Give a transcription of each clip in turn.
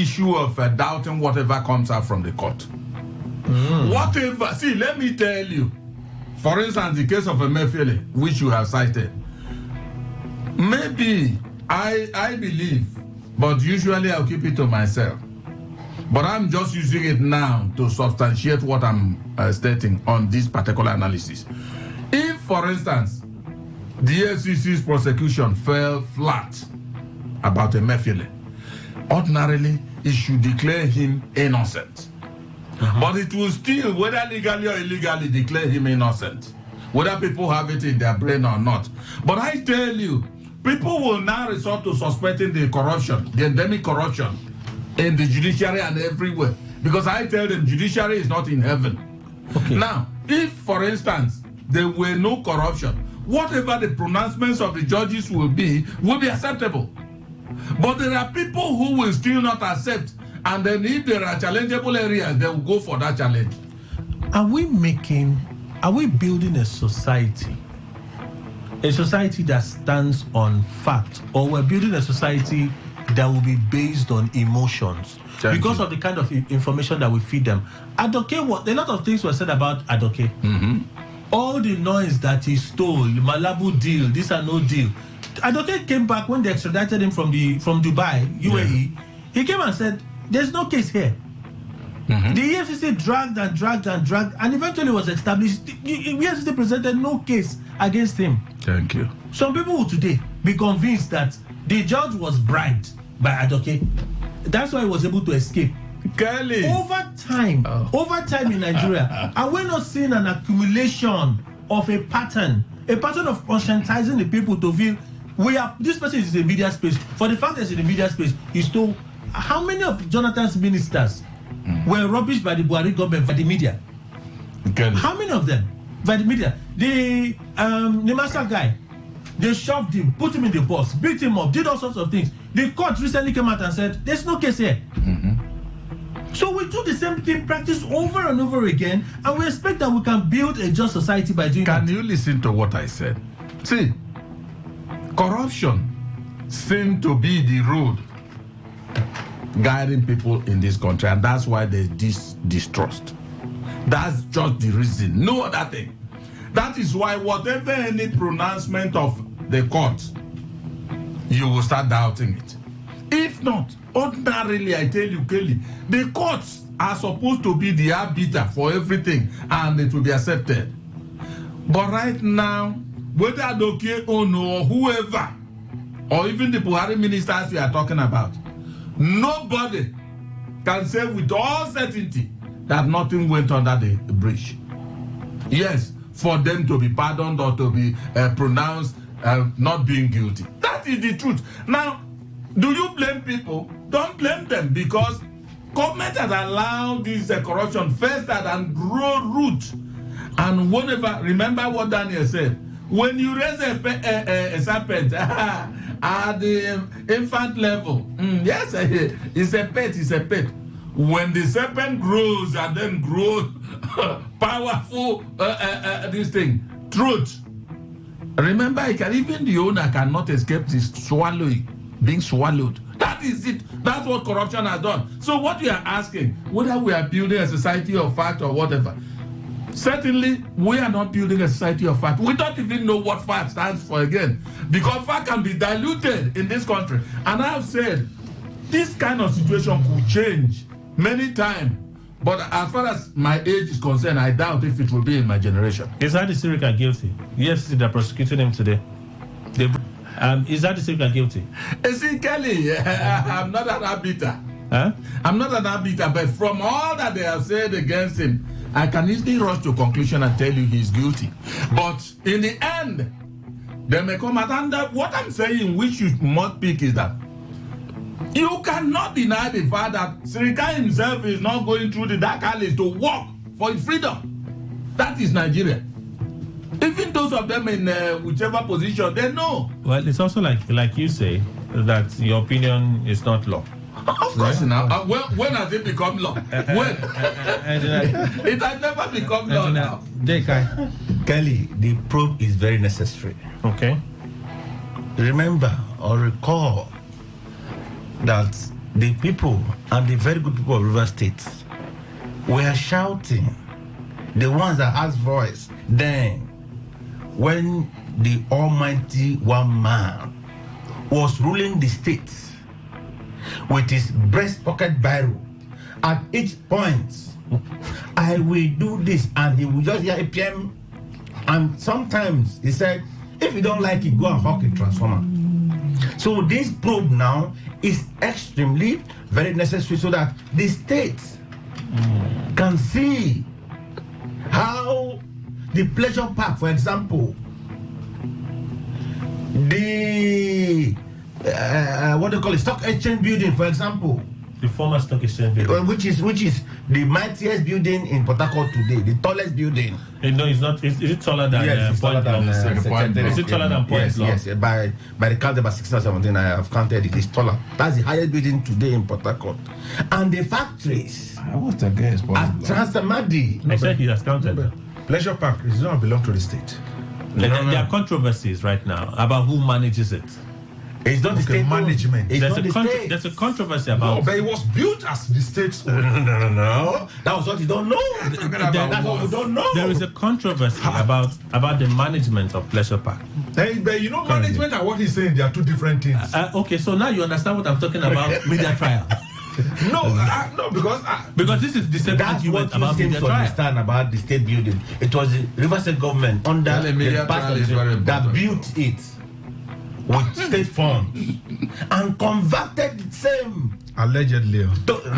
issue of doubting whatever comes out from the court. Whatever. See, let me tell you. For instance, the case of Emefiele, which you have cited. Maybe I believe, but usually I'll keep it to myself. But I'm just using it now to substantiate what I'm stating on this particular analysis. If, for instance, the FCC's prosecution fell flat about Emefiele, ordinarily it should declare him innocent. But it will still, whether legally or illegally, declare him innocent, whether people have it in their brain or not. But I tell you, people will now resort to suspecting the corruption, the endemic corruption in the judiciary and everywhere. Because I tell them, judiciary is not in heaven. Okay. Now, if, for instance, there were no corruption, whatever the pronouncements of the judges will be acceptable. But there are people who will still not accept. And then if there are challengeable areas, they will go for that challenge. Are we building a society that stands on fact, or we're building a society that will be based on emotions because of the kind of information that we feed them? Adoke, a lot of things were said about Adoke. All the noise that he stole, Malabu deal, this and no deal. Adoke came back when they extradited him from Dubai, UAE. Yeah. He came and said, there's no case here. The EFCC dragged, and eventually was established. The EFCC presented no case against him. Thank you. Some people will today be convinced that the judge was bribed by Adoke. That's why he was able to escape. Kelly. Over time in Nigeria, are we not seeing an accumulation of a pattern of conscientizing the people to feel this person is in the media space. For the fact that he's in the media space, he stole. How many of Jonathan's ministers were rubbished by the Buhari government by the media? How many of them by the media? The master guy, they shoved him, put him in the bus, beat him up, did all sorts of things. The court recently came out and said, there's no case here. So we do the same thing, practice over and over again, and we expect that we can build a just society by doing that. Can you listen to what I said? See, corruption seems to be the road guiding people in this country, and that's why there's this distrust. That's just the reason, no other thing. That is why whatever any pronouncement of the court, you will start doubting it. If not, ordinarily, I tell you, Kelly, the courts are supposed to be the arbiter for everything, and it will be accepted. But right now, whether Adoke Ono or whoever, or even the Buhari ministers we are talking about, nobody can say with all certainty that nothing went under the bridge. Yes, for them to be pardoned or to be pronounced not being guilty. That is the truth. Now, do you blame people? Don't blame them, because government has allowed this corruption fester and grow root. And whenever, remember what Daniel said, when you raise a serpent at the infant level, yes, it's a pet. When the serpent grows and then grows powerful, this thing, truth. Remember, even the owner cannot escape this being swallowed. That is it. That's what corruption has done. So what we are asking, whether we are building a society of fact or whatever, certainly we are not building a society of fact. We don't even know what fact stands for again, because fact can be diluted in this country. And I have said, this kind of situation could change many times. But as far as my age is concerned, I doubt if it will be in my generation. Is Hadi Sirika guilty? Yes, they're prosecuting him today. Is Hadi Sirika guilty? See, Kelly, I'm not an arbiter. Huh? I'm not an arbiter, but from all that they have said against him, I can easily rush to a conclusion and tell you he's guilty. But in the end, they may come out. And what I'm saying, which you must pick, is that you cannot deny the fact that Sirika himself is not going through the dark alleys to work for his freedom. That is Nigeria. Even those of them in whichever position, they know. Well, it's also like you say, that your opinion is not law. Of course, right? Now. When has it become law? When? It has never become law now. Kelly, the probe is very necessary. Okay. Remember or recall that the people and the very good people of River State were shouting, the ones that has voice, then when the almighty one man was ruling the state with his breast pocket biro, at each point, I will do this, and he will just hear a PM, and sometimes he said, if you don't like it, go and hawk a transformer. So this probe now is extremely very necessary so that the state can see how the pleasure park, for example, the what do you call it, stock exchange building, for example, the former stock exchange building, which is the mightiest building in Port Harcourt today, the tallest building. No, it's not. Is it taller than? Yes, it's taller than Is it taller than Point Law? Yes, by the count about 16 or 17, I have counted it. It's taller. That's the highest building today in Port Harcourt. And the factories What's against at Transtamadi. I said he has counted. Pleasure Park does not belong to the state. There are controversies right now about who manages it. It's not the state management. It's not the state. There's a controversy about. No, but it was built as the state's own. No. That was what you don't know. That's what we don't know. There is a controversy about the management of Pleasure Park. Hey, but you know, management and what he's saying, they are two different things. Okay, so now you understand what I'm talking about, media trial. No, Because this is the same That's argument what you about seem media to trial. understand about the state building. It was the River State government under the part of that built it with state funds and converted the same. allegedly. But the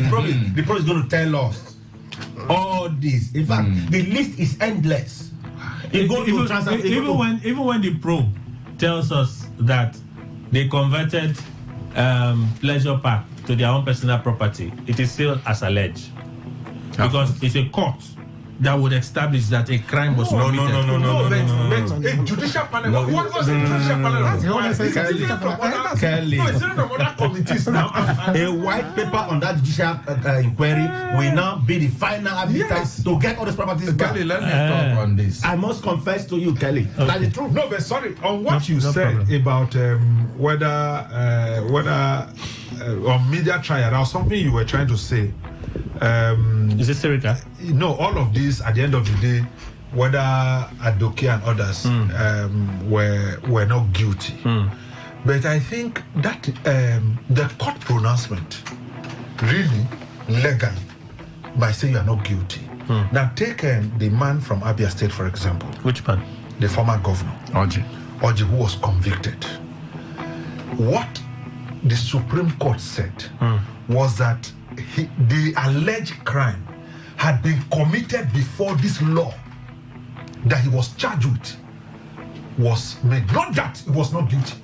probe is going to tell us all this. In fact, the list is endless. Even when the probe tells us that they converted Pleasure Park to their own personal property, it is still as alleged. Because it's a court that would establish that a crime was committed. No. A judicial panel. What was a judicial panel? It's different from other committees now. A white paper on that judicial inquiry will now be the final arbiter to get all those properties back. Kelly, let me talk on this. I must confess to you, Kelly, that's the truth. No, but sorry, on what you said about whether on media trial, there was something you were trying to say. Is it Serica? No, all of this at the end of the day, whether Adoke and others were not guilty. But I think that the court pronouncement really legally by saying you are not guilty. Now take the man from Abia State, for example. Which man? The former governor Oji, who was convicted. What the Supreme Court said was that the alleged crime had been committed before this law that he was charged with was made. Not that he was not guilty,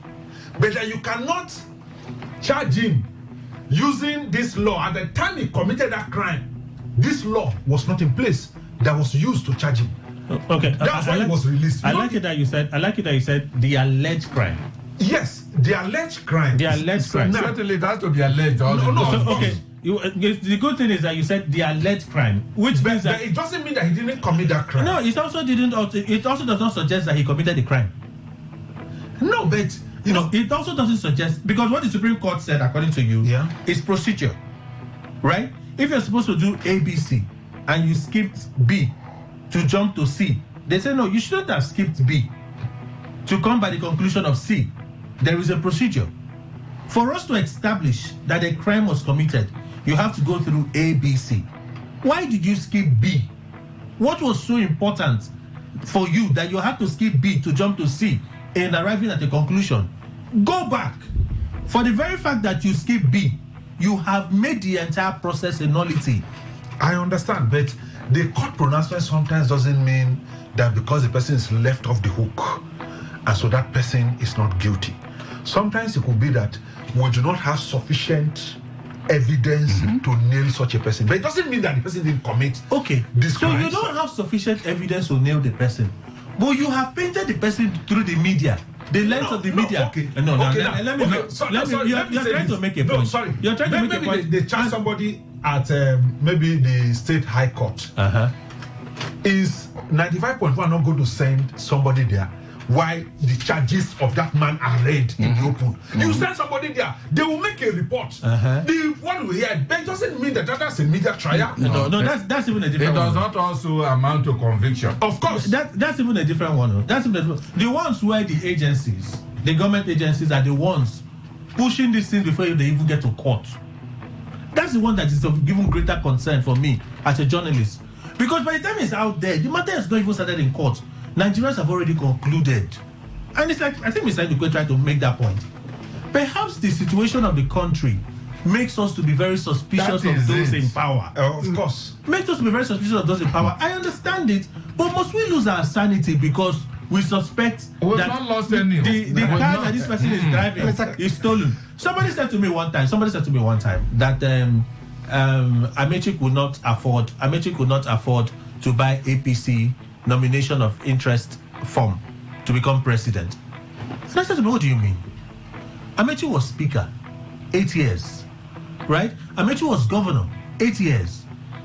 but that you cannot charge him using this law. At the time he committed that crime, this law was not in place that was used to charge him. Okay, That's why he was released. I like it that you said the alleged crime. Yes, the alleged crime. The alleged crime. certainly it has to be alleged. Okay. The good thing is that you said the alleged crime, which means that it doesn't mean that he didn't commit that crime. No, it also does not suggest that he committed the crime. No, but it also doesn't suggest, because what the Supreme Court said, according to you, is procedure, right? If you're supposed to do A, B, C, and you skipped B to jump to C, they say no, you shouldn't have skipped B to come by the conclusion of C. There is a procedure. For us to establish that a crime was committed, you have to go through A, B, C. Why did you skip B? What was so important for you that you had to skip B to jump to C in arriving at a conclusion? Go back. For the very fact that you skip B, you have made the entire process a nullity. I understand, but the court pronouncement sometimes doesn't mean that because the person is left off the hook, and so that person is not guilty. Sometimes it could be that we do not have sufficient evidence to nail such a person. But it doesn't mean that the person didn't commit this crime. So you don't have sufficient evidence to nail the person. But you have painted the person through the media. The length of the media. You're trying to make a point. No, sorry. You're trying to make a point. They charge somebody at maybe the state high court. Is 95.1 not going to send somebody there why the charges of that man are read in the open. You send somebody there, they will make a report. The one we hear, that doesn't mean that that's a media trial. No, that's even a different one. It does not also amount to conviction. Of course. That's even a different one. The ones where the agencies, the government agencies, are the ones pushing these things before they even get to court. That's the one that is of given greater concern for me as a journalist. Because by the time it's out there, the matter has not even started in court. Nigerians have already concluded. And it's like, I think Mr. Ndukwe tried to make that point. Perhaps the situation of the country makes us to be very suspicious of those in power. Of course. Makes us to be very suspicious of those in power. I understand it, but must we lose our sanity because we suspect that not lost any. the car that this person is driving is stolen? Somebody said to me one time that Amechi could not afford to buy APC nomination of interest form to become president. And I said to me, what do you mean? Amechi was speaker 8 years, right? Amechi was governor 8 years.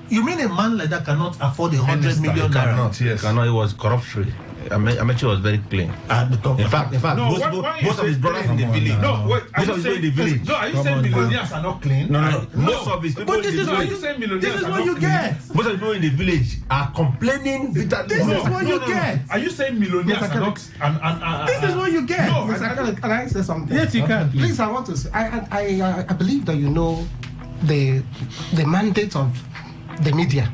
You mean a man like that cannot afford 100 million naira? Cannot, yes. Cannot, it was corrupt-free. Amechi was very clean. In fact, No, most of his brothers in the village. Most of his people in the village. No, are you saying millionaires are not clean? No. Most of his people But in this the is village. this is what you get. Most of the people in the village are complaining bitterly. This is what you get. Are you saying millionaires are not? This is what you get. No, Can I say something? Yes, you can. Please, I want to say, I believe that you know the mandate of the media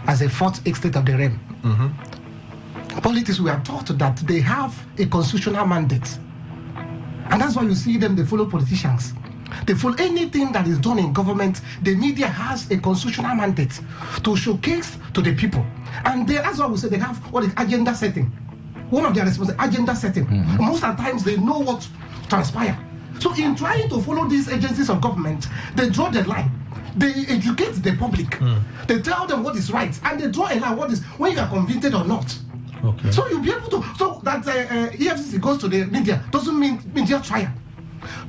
as a fourth estate of the realm. Politics, we are taught that they have a constitutional mandate. And that's why you see them, they follow politicians. They follow anything that is done in government. The media has a constitutional mandate to showcase to the people. And that's why we say they have what is agenda setting. One of their responsibilities, agenda setting. Most of the times they know what transpire. So in trying to follow these agencies of government, they draw the line. They educate the public. They tell them what is right. And they draw a line, what is, when you are convicted or not. Okay. So you'll be able to, so that EFCC goes to the media doesn't mean media trial.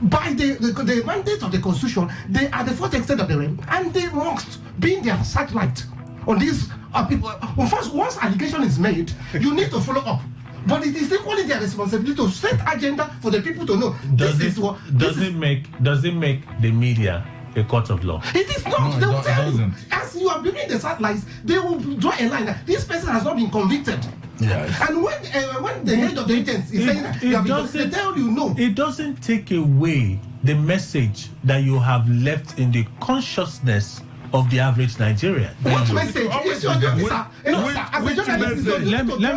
By the mandate of the constitution, they are the fourth extent of the realm, and they must be in their satellite on these people. Well, first, once allegation is made, you need to follow up. But it is equally their responsibility to set agenda for the people to know. Does it make the media a court of law? It is not. No, They will it tell you, doesn't. as you are building the satellites, they will draw a line that this person has not been convicted. Yes. And when the head of the agency is saying that you have been, they tell you no. It doesn't take away the message that you have left in the consciousness of the average Nigerian. What message? It's your job, sir. As a journalist, Let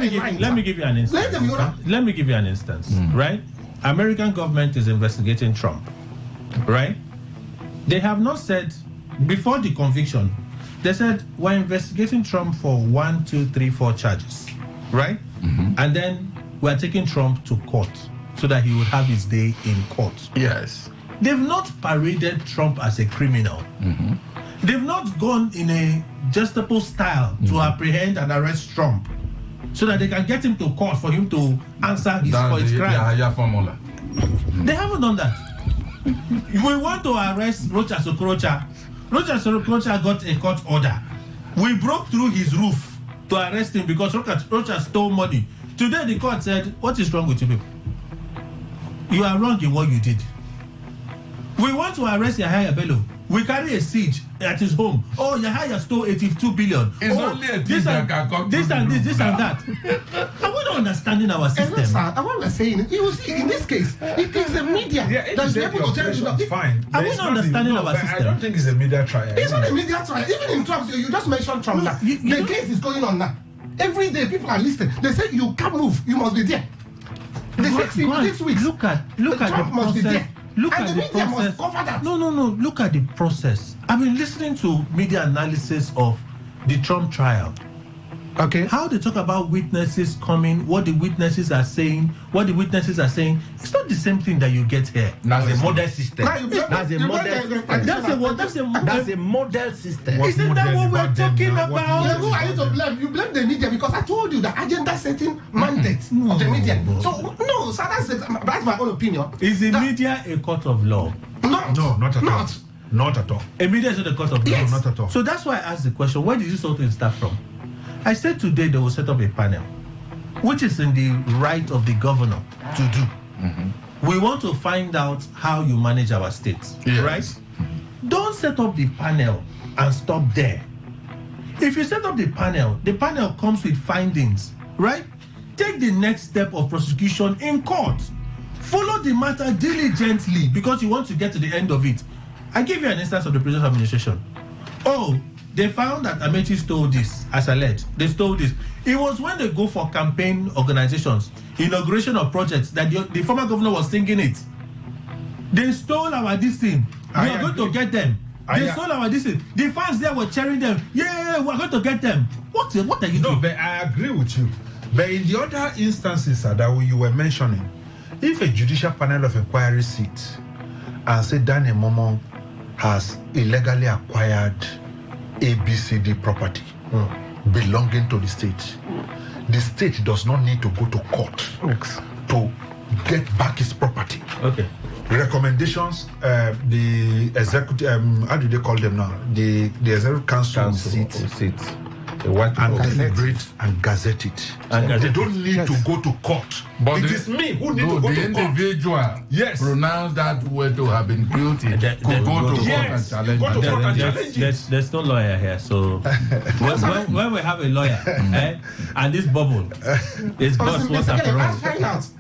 me give you an instance. Let me give you an instance. Right? American government is investigating Trump. Right? They have not said before the conviction. They said we're investigating Trump for 1, 2, 3, 4 charges. Right? And then we're taking Trump to court so that he would have his day in court. Yes. They've not paraded Trump as a criminal. They've not gone in a Gestapo style to apprehend and arrest Trump so that they can get him to court for him to answer for his crime. The formula. They haven't done that. We want to arrest Rocha Sokorocha. Rocha Sokorocha got a court order. We broke through his roof to arrest him because Rocha stole money. Today the court said, what is wrong with you people? You are wrong in what you did. We want to arrest Yahaya Bello. We carry a siege at his home. Oh, Yahaya stole 82 billion. It's only a thief that can come this to and the this, this room. and that. Are we not understanding our system? And sir, what we're saying, you see, in this case, it is the media that's able to tell you that. Fine. Are we not understanding our system? I don't think it's a media trial. It's not a media trial. Even in Trump, you just mentioned Trump now. The case is going on now. Every day, people are listening. They say you can't move. You must be there. The 6 weeks. Look at the Trump must be process. there. Look And at the the media process. must cover that. No. Look at the process. I've been listening to media analysis of the Trump trial. Okay. How they talk about witnesses coming, what the witnesses are saying, It's not the same thing that you get here. That's a model system. Now you blame- That's a you blame model the- system. That's a model system. Isn't that what we're talking Yeah, about? who are you to blame? You blame the media because I told you the agenda setting mandate of the media. So no, sir, that's my own opinion. Is the media a court of law? Not. No, not at all. Not at all. A media is not a court of law. Yes. Not at all. So that's why I asked the question, where did this whole thing start from? I said today they will set up a panel which is in the right of the governor to do. We want to find out how you manage our state, right? Don't set up the panel and stop there. If you set up the panel comes with findings, right? Take the next step of prosecution in court. Follow the matter diligently because you want to get to the end of it. I give you an instance of the previous administration. Oh, they found that Amechi stole this, as alleged. They stole this. It was when they go for campaign organizations, inauguration of projects, that the former governor was singing it. They stole our this thing. We are going to get them. They stole our this thing. The fans there were cheering them. Yeah, we are going to get them. What are you doing? No, but I agree with you. But in the other instances that you were mentioning, if a judicial panel of inquiry sits and say Daniel Momo has illegally acquired ABCD property belonging to the state does not need to go to court to get back his property. Okay. Recommendations, the executive, how do they call them now? The executive council sits and deliberate and gazette it. They don't need to go to court. But it is me who need to go to court. The individual pronounced that were to have been guilty could go to court and challenge it. There's no lawyer here, so when we have a lawyer and this bubble is boss what's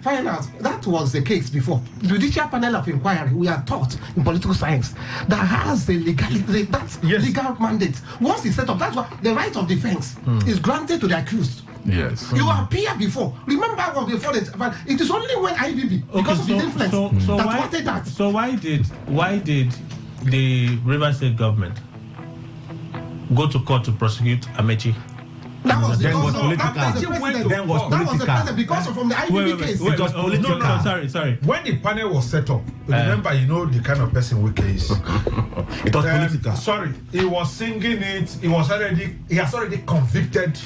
find out. That was the case before. Judicial panel of inquiry, we are taught in political science that has the legal mandate. Once it's set up, that's what the right of defense is granted to the accused. Yes. You appear before. Remember one before it is only when IBB because of his influence that wanted that. So why did the Rivers State government go to court to prosecute Amechi? That was political. Because from the IBB case. It was political. No. Sorry. When the panel was set up, remember, you know the kind of person Wike is. It was political. Sorry, he was singing it. He has already convicted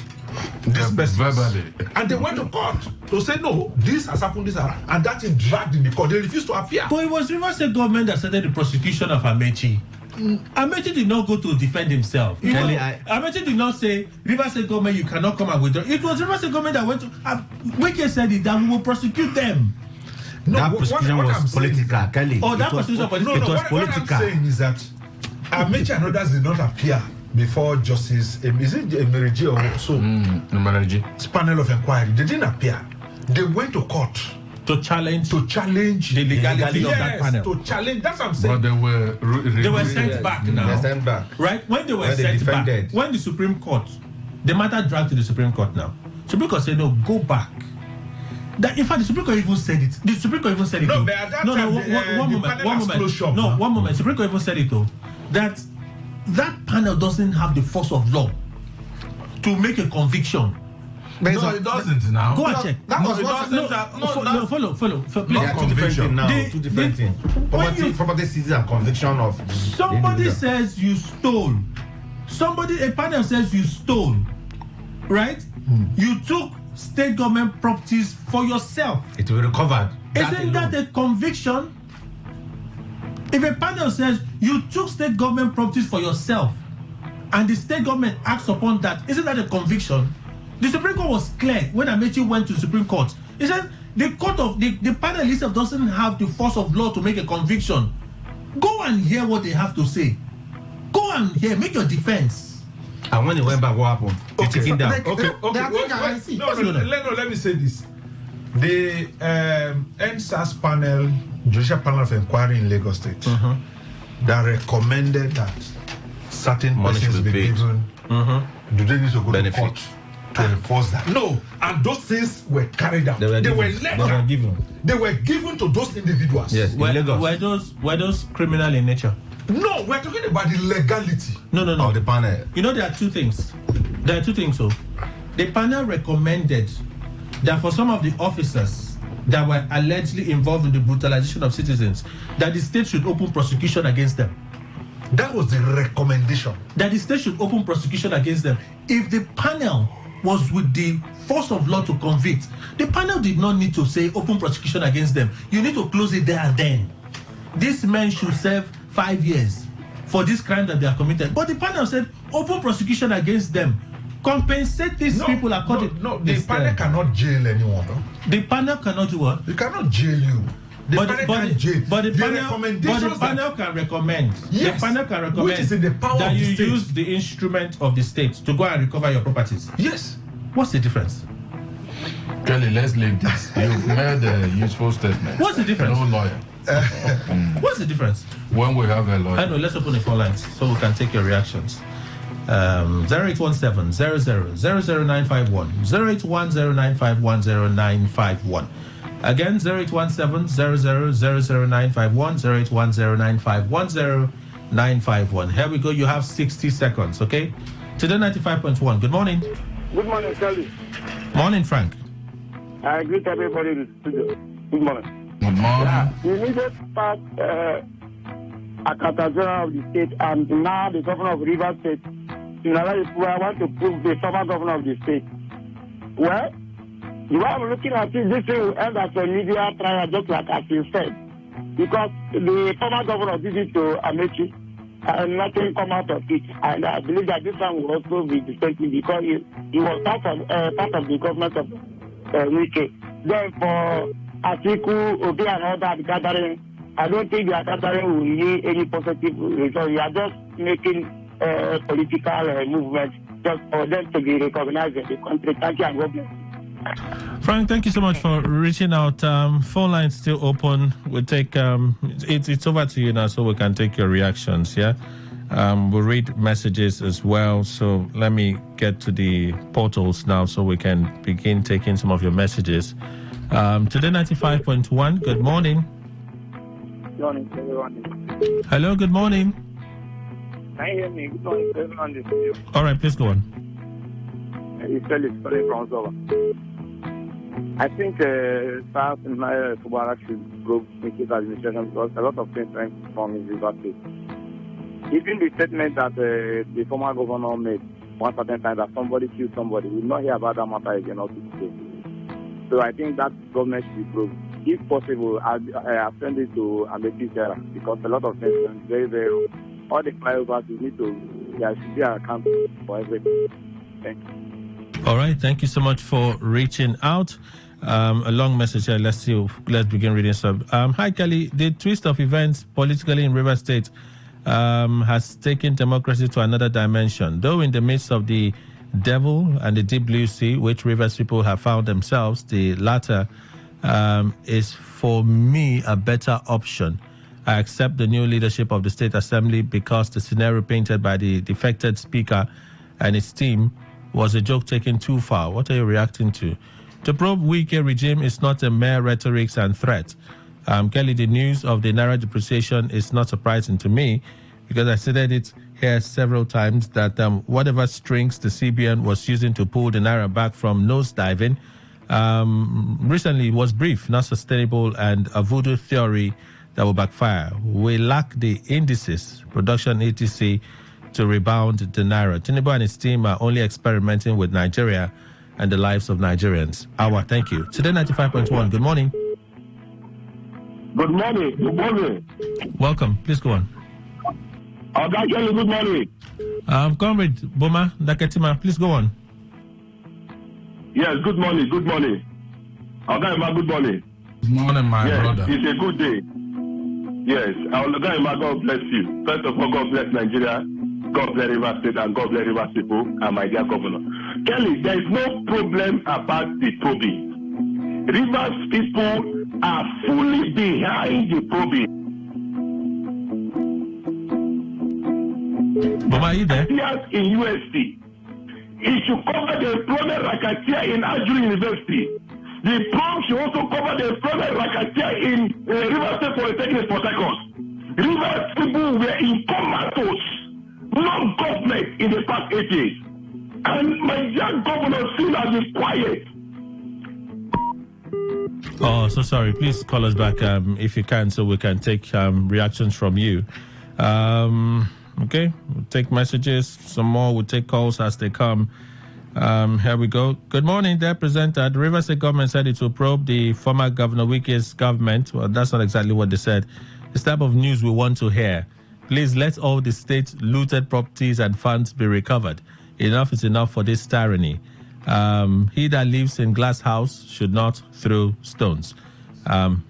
this person verbally, and they went to court to say no, this has happened, and that is dragged in the court. They refused to appear. But it was Rivers State government that started the prosecution of Amechi. Amechi did not go to defend himself. Amechi did not say, Rivers State government, you cannot come and withdraw. It was Rivers State government that went to. Wike said it, that we will prosecute them. No, that prosecution was political, Kelly. Oh, that prosecution was political. What I'm saying is that Amechi and others did not appear before Justice, is it Emeriji or so? Emeriji. Panel of inquiry. They didn't appear. They went to court to challenge the legality of that panel. To challenge. That's what I'm saying. But they were sent back now. They were sent back. Right? When they were sent back, when the Supreme Court, the matter dragged to the Supreme Court now. Supreme Court said, no, go back. In fact, the Supreme Court even said it. The Supreme Court even said it. No, but at that time, one moment. Supreme Court even said it though. That panel doesn't have the force of law to make a conviction. No, it doesn't now. Go and check. Follow. Two different things. Property seizure and conviction of. Somebody says you stole. A panel says you stole. Right? You took state government properties for yourself. It will be recovered. Isn't that a conviction? If a panel says you took state government properties for yourself and the state government acts upon that, isn't that a conviction? The Supreme Court was clear when Amechi went to the Supreme Court. He said the panel itself doesn't have the force of law to make a conviction. Go and hear what they have to say. Go and hear, make your defense. And when he went back, what happened? Okay. He took it down. Let me say this. The NSAS panel, Judicial Panel of Inquiry in Lagos State, that recommended that certain persons be given, do they need to go to court to enforce that? No, and those things were carried out. They were given to those individuals. Yes, were those criminal in nature? No, we're talking about the legality. No. Of the panel. You know, there are two things. So, the panel recommended that for some of the officers that were allegedly involved in the brutalization of citizens, that the state should open prosecution against them. That was the recommendation. That the state should open prosecution against them. If the panel was with the force of law to convict, the panel did not need to say open prosecution against them. You need to close it there and then. These men should serve 5 years for this crime that they have committed. But the panel said open prosecution against them. compensate these people according. No, the panel cannot jail anyone. No? The panel cannot do what? It cannot jail you. But the panel can recommend. Yes, the panel can recommend which is in the power that of the you state. use the instrument of the state to go and recover your properties. Yes. What's the difference? Kelly, let's leave this. You've made a useful statement. What's the difference? No lawyer. What's the difference? When we have a lawyer. I know, let's open the phone lines so we can take your reactions. 0817 00 00951 08109510 0951. Again, 0817 00 00951 08109510 951. Here we go. You have 60 seconds, okay? Today 95.1. Good morning. Good morning, Kelly. Morning, Frank. I greet everybody in the studio. Good morning. Good morning. Yeah, the immediate part, Akata General of the state, and now the governor of Rivers State, I want to prove the former governor of the state. Well, the way I'm looking at it, this thing will end as a media trial, just like as you said. Because the former governor did it to Amechi, and nothing come out of it. And I believe that this one will also be the same thing because he was part of the government of Wike. Then for Atiku, Obi, and all that gathering, I don't think their gathering will yield any positive result. We are just making political movement just for them to be recognized in the country. Thank you and God bless. Frank, thank you so much for reaching out. Phone lines still open. We'll take it's over to you now, so we can take your reactions. Yeah, we'll read messages as well. So let me get to the portals now, so we can begin taking some of your messages. Today 95.1. Good morning. Good morning, everyone. Hello. Good morning. Can you hear me? Good morning, everyone. This is All right, please go on. It's Felix calling from Zova. I think South and Kubarak should go with his administration because a lot of things went wrong in River State. Even the statement that the former governor made one certain time that somebody killed somebody, we will not hear about that matter again also today. So I think that government should be broke. If possible, I send it to Amechi Sarah because a lot of things went very, very wrong. All the flyovers, there should be an account for everything. Thank you. All right, thank you so much for reaching out. A long message here. Let's begin reading some. Hi, Kelly. The twist of events politically in Rivers State has taken democracy to another dimension. Though in the midst of the devil and the deep blue sea, which Rivers people have found themselves, the latter is for me a better option. I accept the new leadership of the State Assembly because the scenario painted by the defected speaker and his team was a joke taken too far. What are you reacting to? To probe Wike regime is not a mere rhetoric and threat. Kelly, the news of the Naira depreciation is not surprising to me because I stated it here several times that whatever strings the CBN was using to pull the Naira back from nosediving recently was brief, not sustainable, and a voodoo theory that will backfire. We lack the indices, production etc., to rebound the Naira. Tinubu and his team are only experimenting with Nigeria and the lives of Nigerians. Thank you. Today 95.1. Good morning. Good morning. Good morning. Welcome. Please go on. Kelly, good morning. Comrade Boma Daketima, please go on. Yes, good morning. Good morning. Good morning. Good morning, my brother. It's a good day. Yes, God bless you. First of all, God bless Nigeria. God bless Rivers State and God bless Rivers people and my dear governor. Kelly, there is no problem about the probing. Rivers people are fully behind the probing. Boma, are you there? Yes, in USC. It should cover the employment racketeer in Azure University. The probe should also cover the employment racketeer in Rivers State Polytechnic Port Harcourt. Rivers people were in comatose. No government in the past 8 years. And my young governor still has been quiet. Oh, so sorry. Please call us back if you can so we can take reactions from you. Okay, we'll take messages. Some more, we'll take calls as they come. Here we go. Good morning, dear presenter. The Rivers State government said it will probe the former Governor Wike's government. Well, that's not exactly what they said. It's the type of news we want to hear. Please let all the state looted properties and funds be recovered. Enough is enough for this tyranny. He that lives in glass house should not throw stones.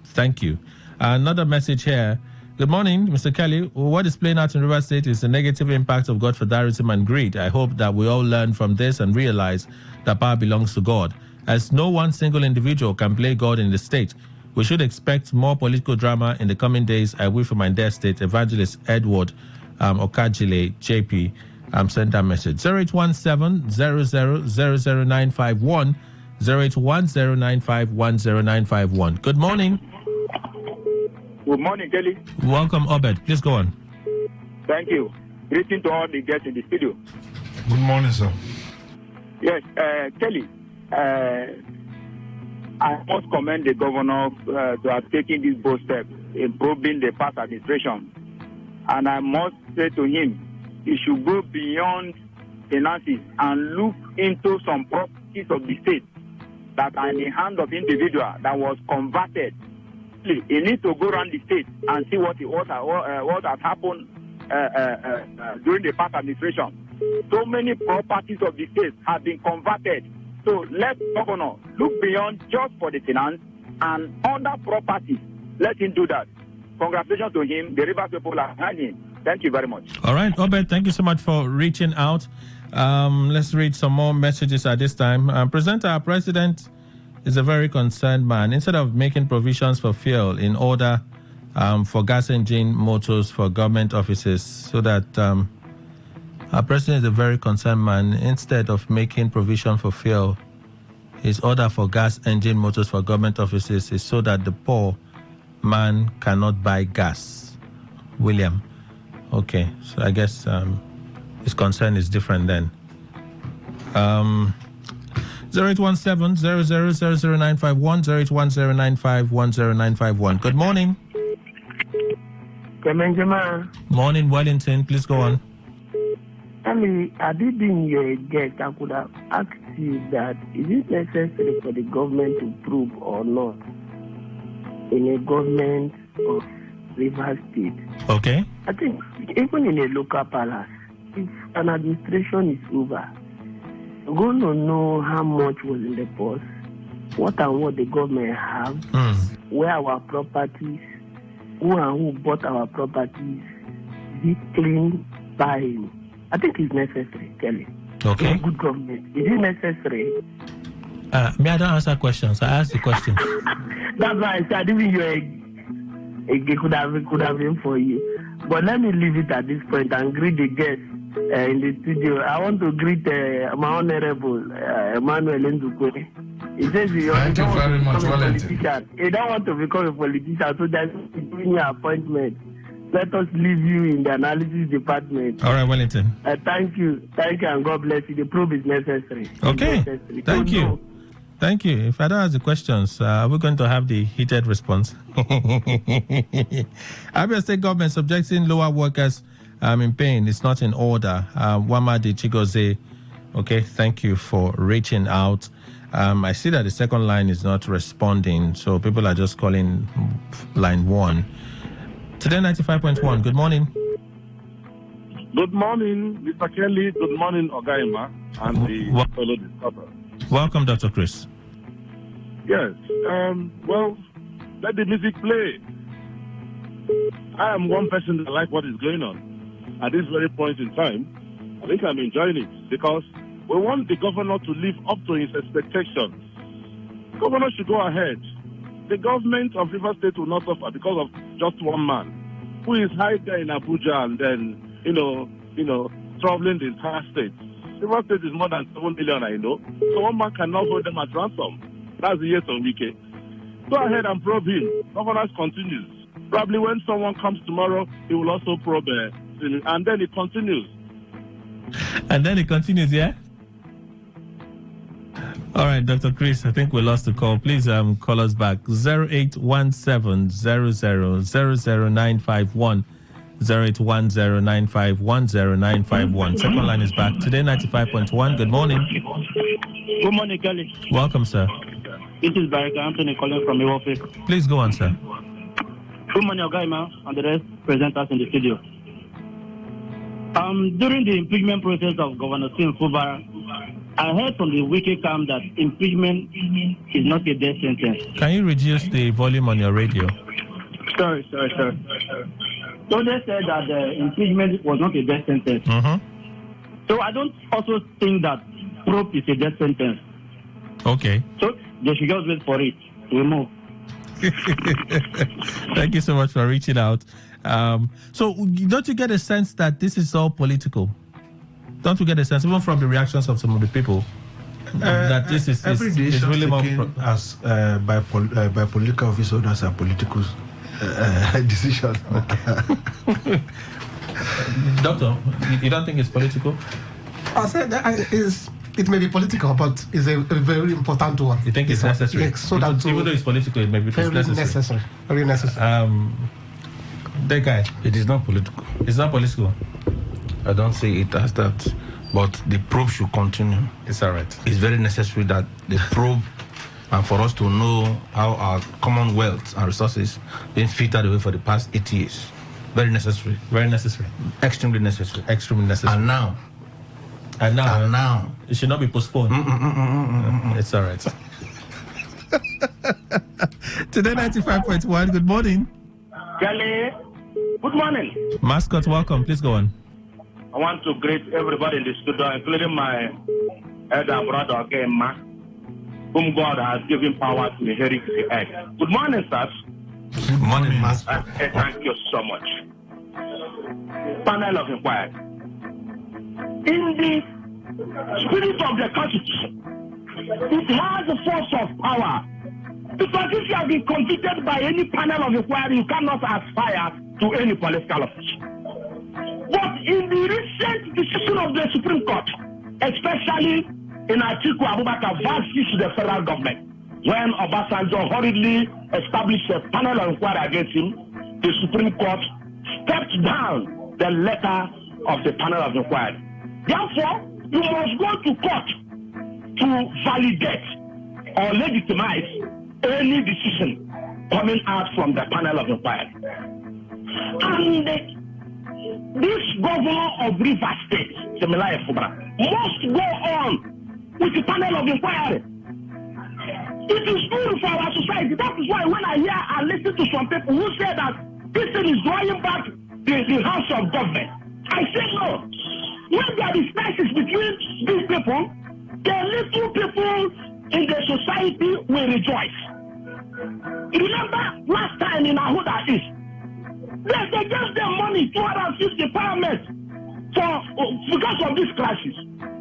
Thank you. Another message here. Good morning, Mr. Kelly. What is playing out in Rivers State is the negative impact of godfatherism and greed. I hope that we all learn from this and realize that power belongs to God. As no one single individual can play God in the state, we should expect more political drama in the coming days. I will for my dear state, Evangelist Edward Okajile, JP. Send that message. 0817-0000951, 0810951091. Good morning. Good morning, Kelly. Welcome, Obed. Please go on. Thank you. Greeting to all the guests in the studio. Good morning, sir. Yes, Kelly. I must commend the governor to have taken this bold step in probing the past administration. And I must say to him, he should go beyond finances and look into some properties of the state that are in the hand of individual that was converted. He needs to go around the state and see what has happened during the past administration. So many properties of the state have been converted. So let the governor look beyond just for the finance and other properties. Let him do that. Congratulations to him. The Rivers people are behind him. Thank you very much. All right, Obed, thank you so much for reaching out. Let's read some more messages at this time. Our president is a very concerned man. Instead of making provisions for fuel in order for gas engine motors for government offices, so that our president is a very concerned man. Instead of making provision for fuel, his order for gas engine motors for government offices is so that the poor man cannot buy gas. William. Okay, so I guess his concern is different then. 0817-0000951, 0810951091. Good morning. Morning, Wellington. Please go on. I mean, had it been your guest, I could have asked you that is it necessary for the government to prove or not in a government of Rivers State? Okay. I think even in a local palace, if an administration is over, we're going to know how much was in the purse, what and what the government have, where our properties, who and who bought our properties, is it clean buying? I think it's necessary, Kelly. Okay. Good government. Is it necessary? I don't answer questions. I ask the question. That's why I said even it could have been for you. But let me leave it at this point and greet the guests in the studio. I want to greet my honorable Emmanuel Ndukwe. He says you don't want to become a politician. You don't want to become a politician, so that's giving you an appointment. Let us leave you in the analysis department. All right, Wellington. Thank you, and God bless you. The probe is necessary. Okay. Thank you. Thank you. If I don't ask the questions, we're going to have the heated response. Abia State government subjecting lower workers in pain. It's not in order. Wamadi Chigoze. Okay, thank you for reaching out. I see that the second line is not responding, so people are just calling line 1. Today 95.1. Good morning. Good morning, Mr. Kelly. Good morning, Ogaima, and the fellow discoverer. Welcome, Dr. Chris. Yes. Well, let the music play. I am one person that like what is going on. At this very point in time, I think I'm enjoying it because we want the governor to live up to his expectations. The governor should go ahead. The government of Rivers State will not suffer because of just one man who is high there in Abuja and then, troubling the entire state. Rivers State is more than 7 million, I know. So one man cannot hold them at ransom. That's the yes on Wike. Go ahead and probe him. Governance continues. Probably when someone comes tomorrow, he will also probe him. And then it continues. And then it continues, yeah? All right, Dr. Chris, I think we lost the call. Please call us back. 0817-0000951. 0810951091. Second line is back. Today 95.1. Good morning. Good morning, Kelly. Welcome, sir. This is Baraka Anthony calling from Iwofe. Please go on, sir. Good morning, Ogaima, and the rest presenters in the studio. During the impeachment process of Governor Sim Fubara, I heard from the wiki camp that impeachment is not a death sentence. Can you reduce the volume on your radio? Sorry. So they said that the impeachment was not a death sentence. So I don't also think that probe is a death sentence. Okay. So they should just wait for it to remove. Thank you so much for reaching out. So don't you get a sense that this is all political? Don't you get a sense, even from the reactions of some of the people, that this is every decision really taken as by political office holders are political decisions. Doctor, you don't think it's political? I said that it may be political, but it's a very important one. You think it's necessary? Yes, so even, that even though it's political, it may be very necessary. Very necessary. That guy, it is not political. It's not political. I don't see it as that, but the probe should continue. It's all right. It's very necessary that the probe, and for us to know how our commonwealth and resources been filtered away for the past 8 years. Very necessary. Very necessary. Extremely necessary. Extremely necessary. And now. It should not be postponed. It's all right. Today 95.1. Good morning. Kelly, good morning. Mascot, welcome. Please go on. I want to greet everybody in the studio, including my elder brother, okay, Ma, whom God has given power to inherit the earth. Good morning, sirs. Good morning, Master. Thank you so much. Panel of inquiry. In the spirit of the Constitution, it has a force of power. Because if you have been convicted by any panel of inquiry, you cannot aspire to any political office. But in the recent decision of the Supreme Court, especially in Atiku Abubakar versus the federal government, when Obasanjo hurriedly established a panel of inquiry against him, the Supreme Court stepped down the letter of the panel of inquiry. Therefore, you must go to court to validate or legitimize any decision coming out from the panel of inquiry. And this governor of Rivers State, Semilaye Fubara, must go on with the panel of inquiry. It is good for our society. That is why when I hear and listen to some people who say that this thing is drawing back the house of government, I say no. When there is crisis between these people, the little people in the society will rejoice. Remember last time in Ahuda East, they gave them money, 250 parliaments, because of this crisis.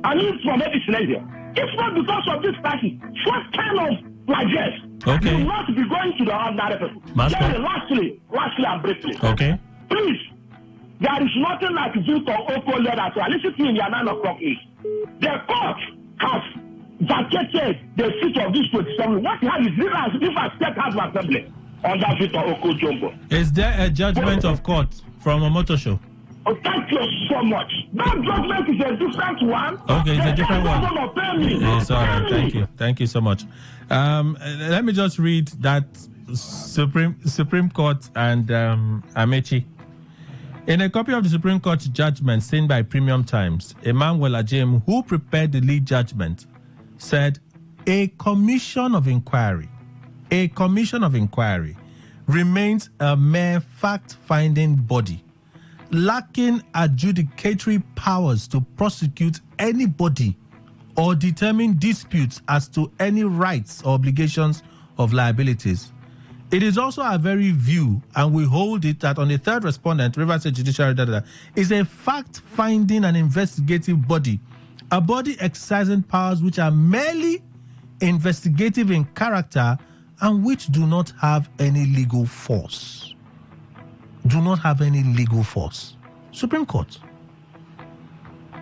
I mean, from every scenario. If not because of this crisis, what kind of largesse will not be going to the ordinary people? Then lastly and briefly. Okay. Please, there is nothing like Victor Oko led as well. Listen to me in your 9 o'clock is. The court has vacated the seat of this 27. What you have is Rivers State House of Assembly under Victor Oko Jumbo. Is there a judgment of court from a motor show? Oh, thank you so much. That judgment is a different one. Okay, it's a different one. It's all right. Thank you. Thank you so much. Let me just read that Supreme Court and Amechi. In a copy of the Supreme Court judgment seen by Premium Times, Emmanuel Ajim, who prepared the lead judgment, said a commission of inquiry remains a mere fact-finding body, lacking adjudicatory powers to prosecute anybody or determine disputes as to any rights or obligations of liabilities. It is also our very view, and we hold it, that on the third respondent, Rivers State Judiciary, is a fact-finding and investigative body, a body exercising powers which are merely investigative in character and which do not have any legal force. Supreme Court.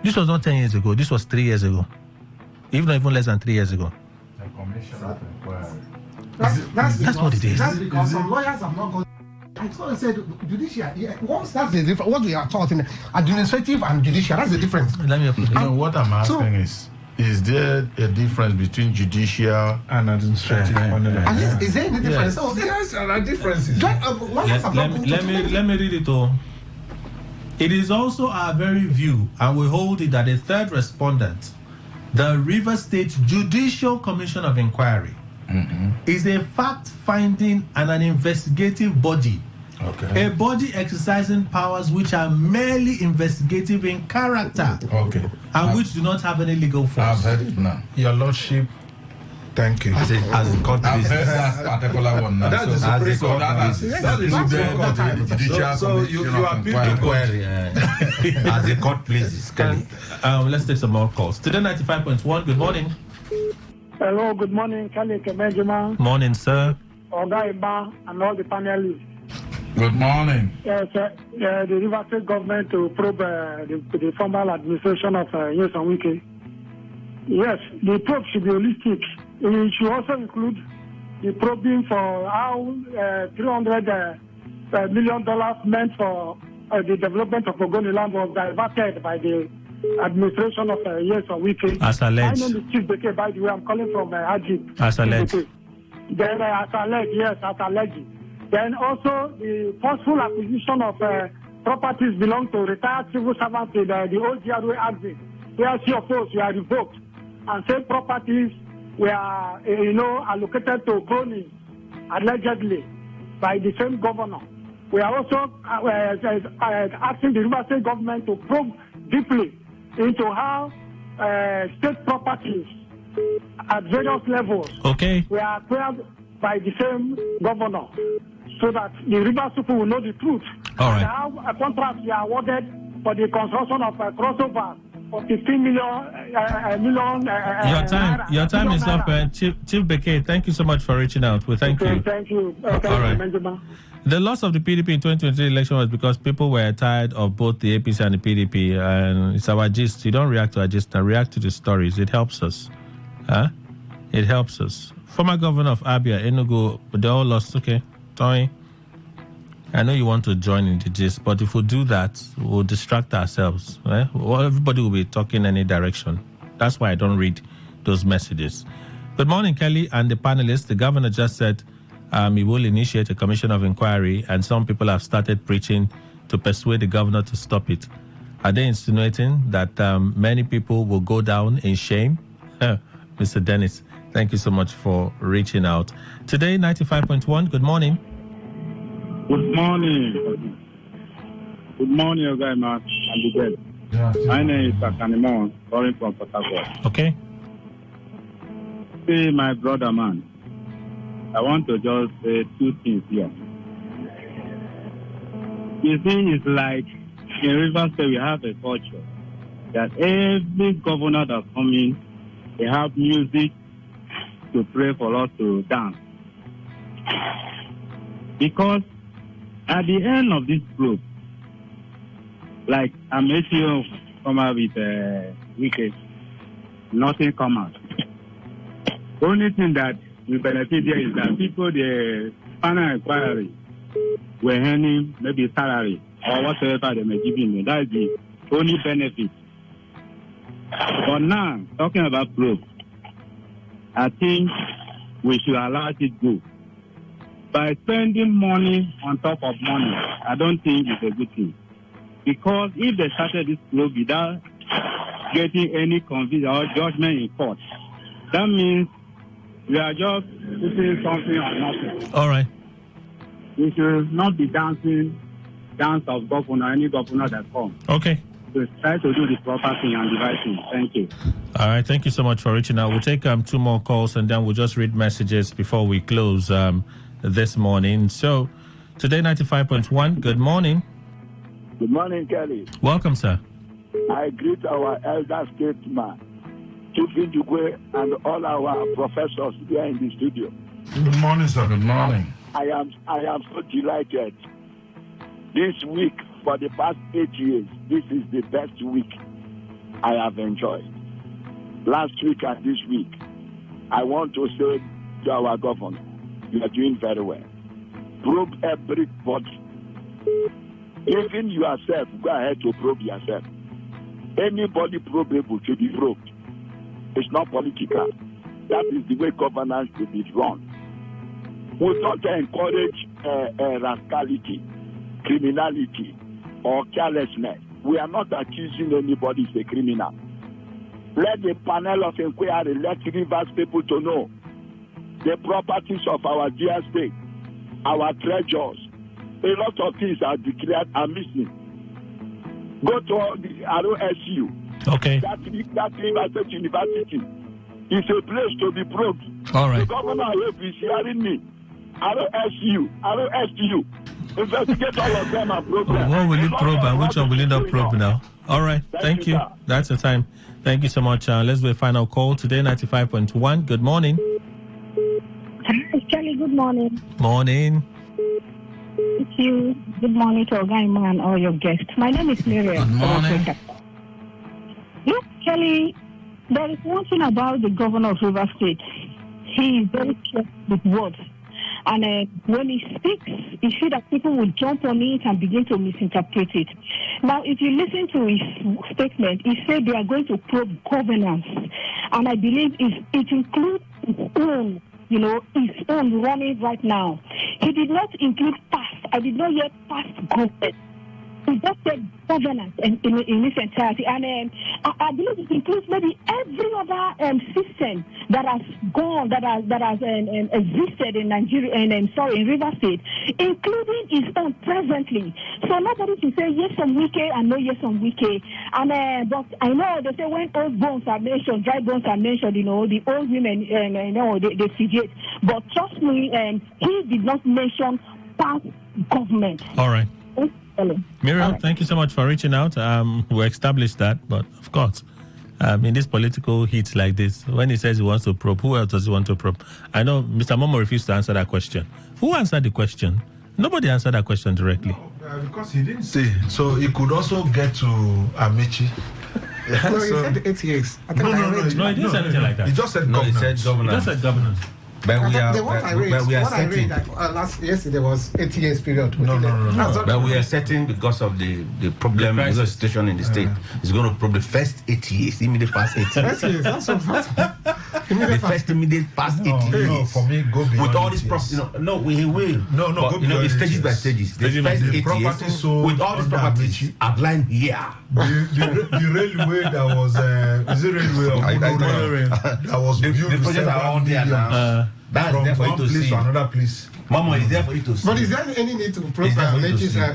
This was not 10 years ago. This was 3 years ago. Even less than 3 years ago. The commission of inquiry. That's what it is. That's because some lawyers have not gone. I thought I said judiciary. Once that's the difference. What we are taught in administrative and judiciary, that's the difference. Let me. What I'm asking is there a difference between judicial and administrative? Is there any difference? Yes, there are differences. Let me read it all. It is also our very view, and we hold it that a third respondent, the Rivers State Judicial Commission of Inquiry, is a fact-finding and an investigative body. Okay. A body exercising powers which are merely investigative in character. Okay. And which do not have any legal force. I've heard it now. Your Lordship, thank you. As a court I've pleases. heard that particular one now. That's the Supreme Court. That is the Judicial So you Commission of appeal Inquiry. Inquiry, as the court pleases. Kelly. Let's take some more calls. Today 95.1, good morning. Hello, good morning, Kali Kemenjima, Morning, sir. Oga Iba, and all the panelists. Good morning. Yes, the River State government to probe the formal administration of Nyesom Wike. Yes, the probe should be holistic. It should also include the probing for how $300 million meant for the development of Ogoniland was diverted by the administration of Nyesom Wike. As alleged. My name is Chief Beke, by the way. I'm calling from Ajib. As alleged. Then as alleged, yes, as alleged. Then also the forceful acquisition of properties belong to retired civil servants in the old GRA axis, where CFOs were revoked, and same properties were, allocated to cronies, allegedly, by the same governor. We are also asking the River State government to probe deeply into how state properties at various levels were acquired by the same governor, so that the Rivers people will know the truth. All right. And how a contract were awarded for the construction of a crossover for 15 million. Your time is up, Chief Beke. Thank you so much for reaching out. We thank you. Thank you. All right. Benjamin. The loss of the PDP in 2023 election was because people were tired of both the APC and the PDP, and it's our gist. You don't react to our gist, and react to the stories. It helps us. It helps us. Former governor of Abia, Enugu, they all lost. Okay, Tony, I know you want to join in the gist, but if we do that, we'll distract ourselves. Right? Well, everybody will be talking any direction. That's why I don't read those messages. Good morning, Kelly and the panelists. The governor just said he will initiate a commission of inquiry, and some people have started preaching to persuade the governor to stop it. Are they insinuating that many people will go down in shame? Mr. Dennis, thank you so much for reaching out. Today, 95.1, good morning. Good morning. Good morning, Ogaima and the guest. My name is Sakanimon, calling from Port Harcourt. Okay. See, my brother, man, I want to just say two things here. You see, it's like in Rivers State, we have a culture that every governor that comes in, they have music to pray for us to dance. Because at the end of this group, like I'm ATO come out with Wike, nothing come out. Only thing that we benefit here is that people, the final inquiry, were earning maybe salary or whatever they may give him. That is the only benefit. But now, talking about group, I think we should allow it go. By spending money on top of money, I don't think it's a good thing. Because if they started this group without getting any conviction or judgment in court, that means we are just putting something on nothing. All right. We should not be dancing dance of governor, any governor that comes. Okay. So try to do the proper thing and the right thing. Thank you. All right. Thank you so much for reaching out. We'll take two more calls and then we'll just read messages before we close this morning. So, today 95.1, good morning. Good morning, Kelly. Welcome, sir. I greet our elder statesman, Chief Njugwe, and all our professors here in the studio. Good morning, sir. Good morning. I am so delighted. This week, for the past 8 years, this is the best week I have enjoyed. Last week and this week, I want to say to our governor, you are doing very well. Probe everybody. Even yourself, go ahead to probe yourself. Anybody probable to be probed. It's not political. That is the way governance should be run. We don't encourage rascality, criminality, or carelessness. We are not accusing anybody is a criminal. Let the panel of inquiry let Rivers people to know the properties of our dear state, our treasures. A lot of things are declared are missing. Go to the ROSU. Okay. That Rivers State University is a place to be probed. All right. The governor is hearing me. ROSU. Investigate all of them and probe them. What will you probe and which one will you not probe now? All right. Thank you. That's the time. Thank you so much. Let's do a final call today, 95.1. Good morning. Hi, Charlie. Good morning. Morning. Thank you. Good morning to Ogaimo and all your guests. My name is Miriam. Good morning. Look, Charlie, there is one thing about the governor of Rivers State. He is very careful with words. And when he speaks, you see that people will jump on it and begin to misinterpret it. Now, if you listen to his statement, he said they are going to probe governance. And I believe it includes his own, his own running right now. He did not include past. I did not hear past government. He just said governance in its entirety. And I believe it includes maybe every other system that has gone, that has existed in Nigeria, in Rivers State, including his own presently. So nobody can say yes on Wike and no yes on Wike. And but I know they say when old bones are mentioned, dry bones are mentioned, the old women, they fidget. But trust me, he did not mention past government. All right. Miriam, thank you so much for reaching out. We established that, but of course, in this political heat like this, when he says he wants to probe, who else does he want to probe? I know Mr. Momo refused to answer that question. Who answered the question? Nobody answered that question directly. No, because he didn't say. So he could also get to Amechi. No, he said 8 years. No, he didn't say anything like that. He just said governance. He said governance. He just said governance. But we are, setting. Yesterday was 8 years period. No. But we are setting because of the problem, the situation in the state. It's going to probably the first 8 years, immediate past 8 years. That's so fast. The first immediate past 8 years. No, for me, go beyond. With all this property, we will. No, but, go beyond. It's stages by stages. The first 8 years, with all this property outlined here. The railway that was, is it railway or that was built? The projects are all there now. That's from there for one you to place see. to another place. Mama is there for you to see. But is there any need to probe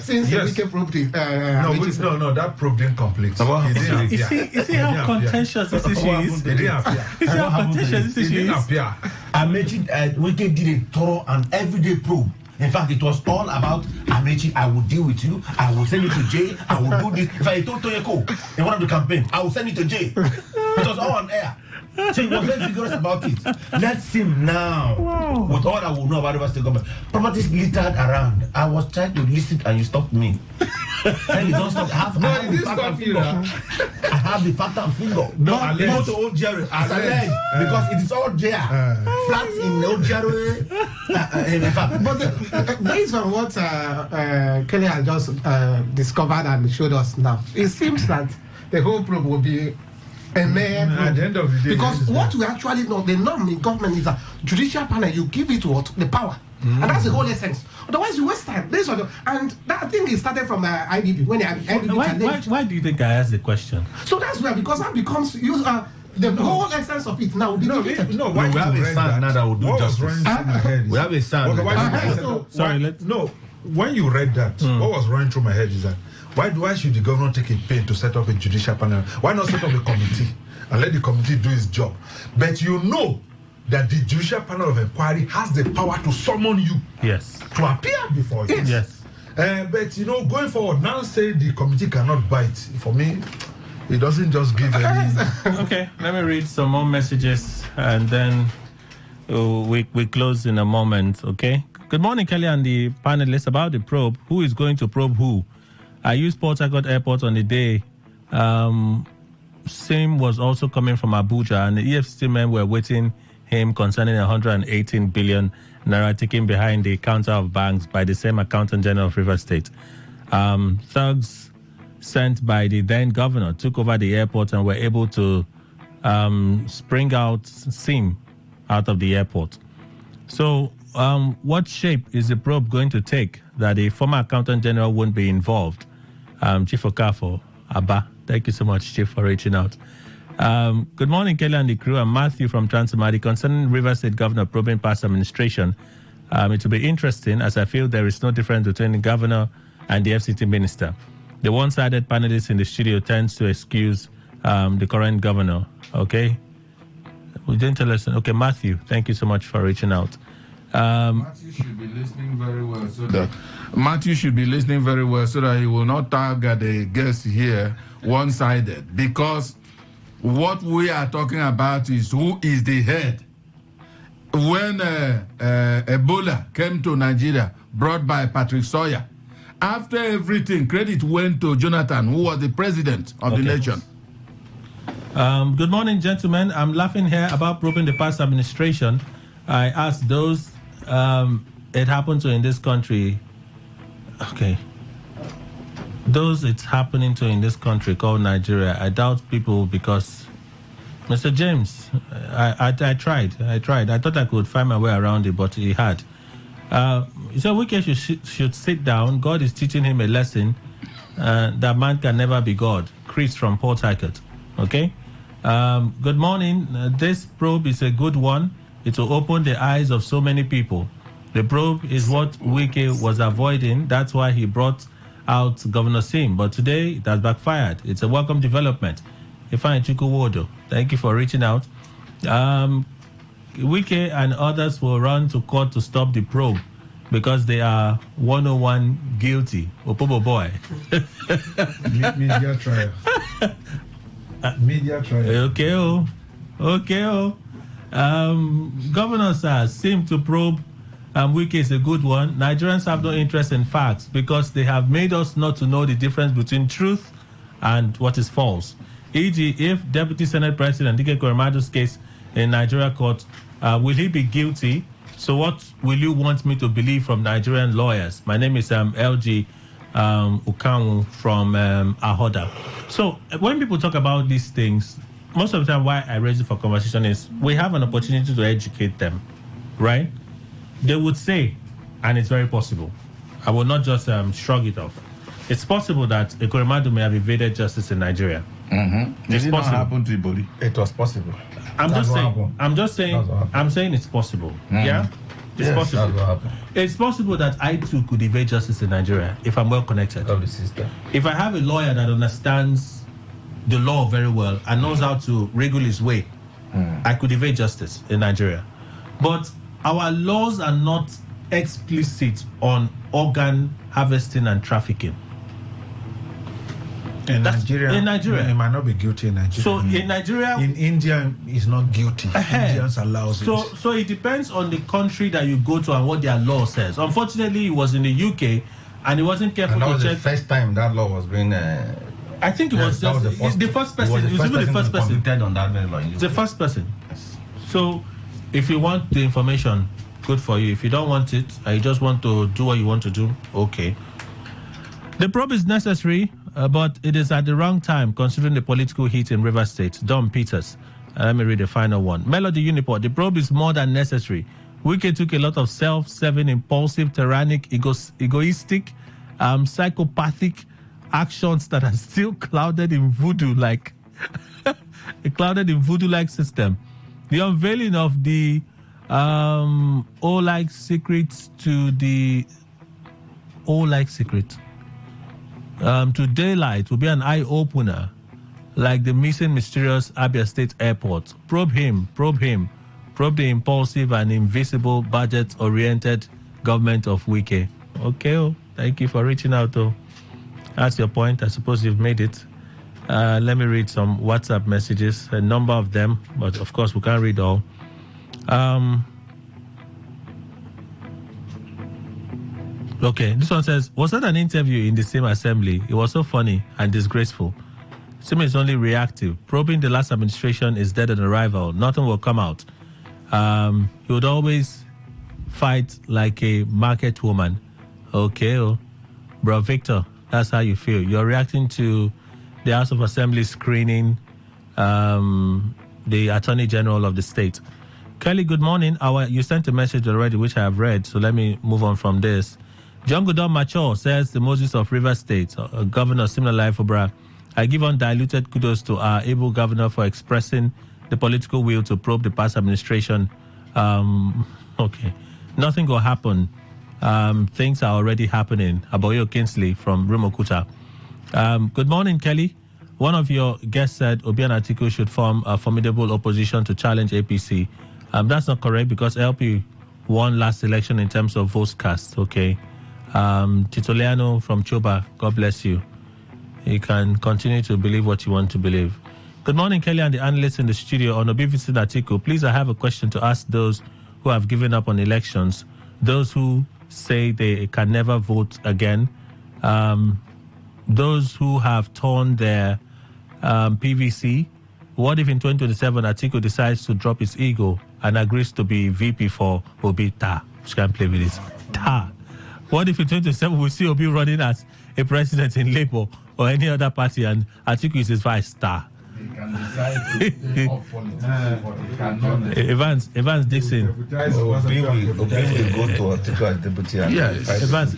since we can probe the no, that probe didn't complete. You see how contentious this issue is? It didn't appear. You see how contentious this issue is? Amechi Wike did a thorough and everyday probe. In fact, it was all about Amechi. I will deal with you. I will send you to jail. I will do this. If I told Toyeko in one of the campaign, I will send you to jail. It was all on air. So he was very vigorous about it. Let's see now, with all I will know about Rivers State government. Properties littered around. I was trying to listen and you stopped me. And you don't stop. I have the fact and figure. I have the fact and figure. No, go to Old Jerry. Alleged. Because it is all there. Flats in Old Jerry. In fact. But based on what Kelly has just discovered and showed us now, it seems that the whole probe will be a mere at the end of the day, because what we actually know, the norm in government is a judicial panel. You give it what the power, and that's the whole essence. Otherwise, you waste time. And that thing is started from IBB when IBB. Why do you think I asked the question? So that's where because that becomes the whole essence of it now will be defeated. We have a son now that will do justice. We have a son. When you read that, what was running through my head is that why should the governor take a pain to set up a judicial panel? Why not set up a committee and let the committee do its job? But you know that the judicial panel of inquiry has the power to summon you to appear before it. Yes. But going forward, now say the committee cannot bite. For me, it doesn't just give any. Okay, let me read some more messages and then we close in a moment, okay? Good morning, Kelly and the panelists. About the probe, who is going to probe who? I used Port Harcourt Airport on the day. Same was also coming from Abuja, and the EFCC men were waiting him concerning 118 billion naira taken behind the counter of banks by the same Accountant General of Rivers State. Thugs sent by the then governor took over the airport and were able to spring out SIM out of the airport. So what shape is the probe going to take that the former Accountant General won't be involved? Chief Okafo, Abba. Thank you so much, Chief, for reaching out. Good morning, Kelly and the crew. I'm Matthew from Transamadi. Concerning Rivers State Governor probing past administration, it will be interesting as I feel there is no difference between the governor and the FCT minister. The one-sided panelist in the studio tends to excuse the current governor. Okay? We didn't tell us. Okay, Matthew, thank you so much for reaching out. Matthew should be listening very well so that he will not target the guest here one-sided, because what we are talking about is who is the head. When Ebola came to Nigeria, brought by Patrick Sawyer, after everything, credit went to Jonathan, who was the president of the nation. Good morning, gentlemen. I'm laughing here about probing the past administration. I asked those it happened to in this country. Okay. Those it's happening to in this country called Nigeria. I doubt people, because Mr. James, I tried. I thought I could find my way around it, but he had. So Wike should sit down. God is teaching him a lesson that man can never be God. Chris from Port Harcourt. Okay. Good morning. This probe is a good one. It will open the eyes of so many people. The probe is what Wike was avoiding. That's why he brought out Governor Sim. But today, it has backfired. It's a welcome development. Ifeanyi Chukwuwodo, thank you for reaching out. Wike and others will run to court to stop the probe because they are 101 guilty. Opobo boy. Media trial. Media trial. Okay. Governors seem to probe. Wike is a good one. Nigerians have no interest in facts because they have made us not to know the difference between truth and what is false. E.g., if Deputy Senate President Dike Koremadu's case in Nigeria court, will he be guilty? So what will you want me to believe from Nigerian lawyers? My name is LG Ukanwu from Ahoda. So when people talk about these things, most of the time why I raise it for conversation is we have an opportunity to educate them, right? They would say, and it's very possible, I will not just shrug it off. It's possible that Ekoremadu may have evaded justice in Nigeria. Mm-hmm. It's possible. Happen to Iboli? It was possible. I'm saying it's possible. Mm-hmm. Yeah? It's possible. It's possible that I too could evade justice in Nigeria if I'm well connected. Of the system. If I have a lawyer that understands the law very well and knows how to wriggle his way, I could evade justice in Nigeria. But our laws are not explicit on organ harvesting and trafficking. In Nigeria, he might not be guilty in Nigeria. So in Nigeria, in India, he's not guilty. Indians allows it. So it depends on the country that you go to and what their law says. Unfortunately, he was in the UK, and he wasn't careful and that was to check. The first time that law was being. I think it was just the first person. It was even the first person. On that law. It's the first person. So, if you want the information, good for you. If you don't want it, and you just want to do what you want to do, okay. The probe is necessary, but it is at the wrong time considering the political heat in Rivers State. Don Peters. Let me read the final one. Melody Uniport. The probe is more than necessary. Wike took a lot of self-serving, impulsive, tyrannic, egoistic, psychopathic actions that are still clouded in voodoo-like system. The unveiling of the all-like secrets to the all-like secret to daylight will be an eye-opener, like the missing mysterious Abia State Airport. Probe him. Probe the impulsive and invisible budget-oriented government of Wike. Okay, thank you for reaching out, though. That's your point. I suppose you've made it. Let me read some WhatsApp messages, a number of them, but of course we can't read all. Okay, this one says, was that an interview in the same assembly? It was so funny and disgraceful. Sim is only reactive. Probing the last administration is dead on arrival. Nothing will come out. He would always fight like a market woman. Okay, bro, Victor, that's how you feel. You're reacting to the House of Assembly screening the Attorney General of the state. Kelly, good morning. You sent a message already, which I have read, so let me move on from this. John Godon Macho says the Moses of River State, Governor Siminalayi Fubara, I give undiluted kudos to our able governor for expressing the political will to probe the past administration. Okay, nothing will happen. Things are already happening. Aboyo Kinsley from Rumokuta. Good morning, Kelly. One of your guests said Obi and Atiku should form a formidable opposition to challenge APC. That's not correct because LP won last election in terms of votes cast. Okay. Titoleano from Choba, God bless you. You can continue to believe what you want to believe. Good morning, Kelly and the analysts in the studio. On Obi visit Atiku, please, I have a question to ask those who have given up on elections, those who say they can never vote again, those who have torn their PVC. What if in 2027 Atiku decides to drop his ego and agrees to be VP for Obi? She can play with this. What if in 2027 we see Obi running as a president in Labour or any other party and Atiku is his vice? He can decide to stay off politics, but he cannot. Evans Dixon. Obi will go to Atiku as deputy. Yes. Evans,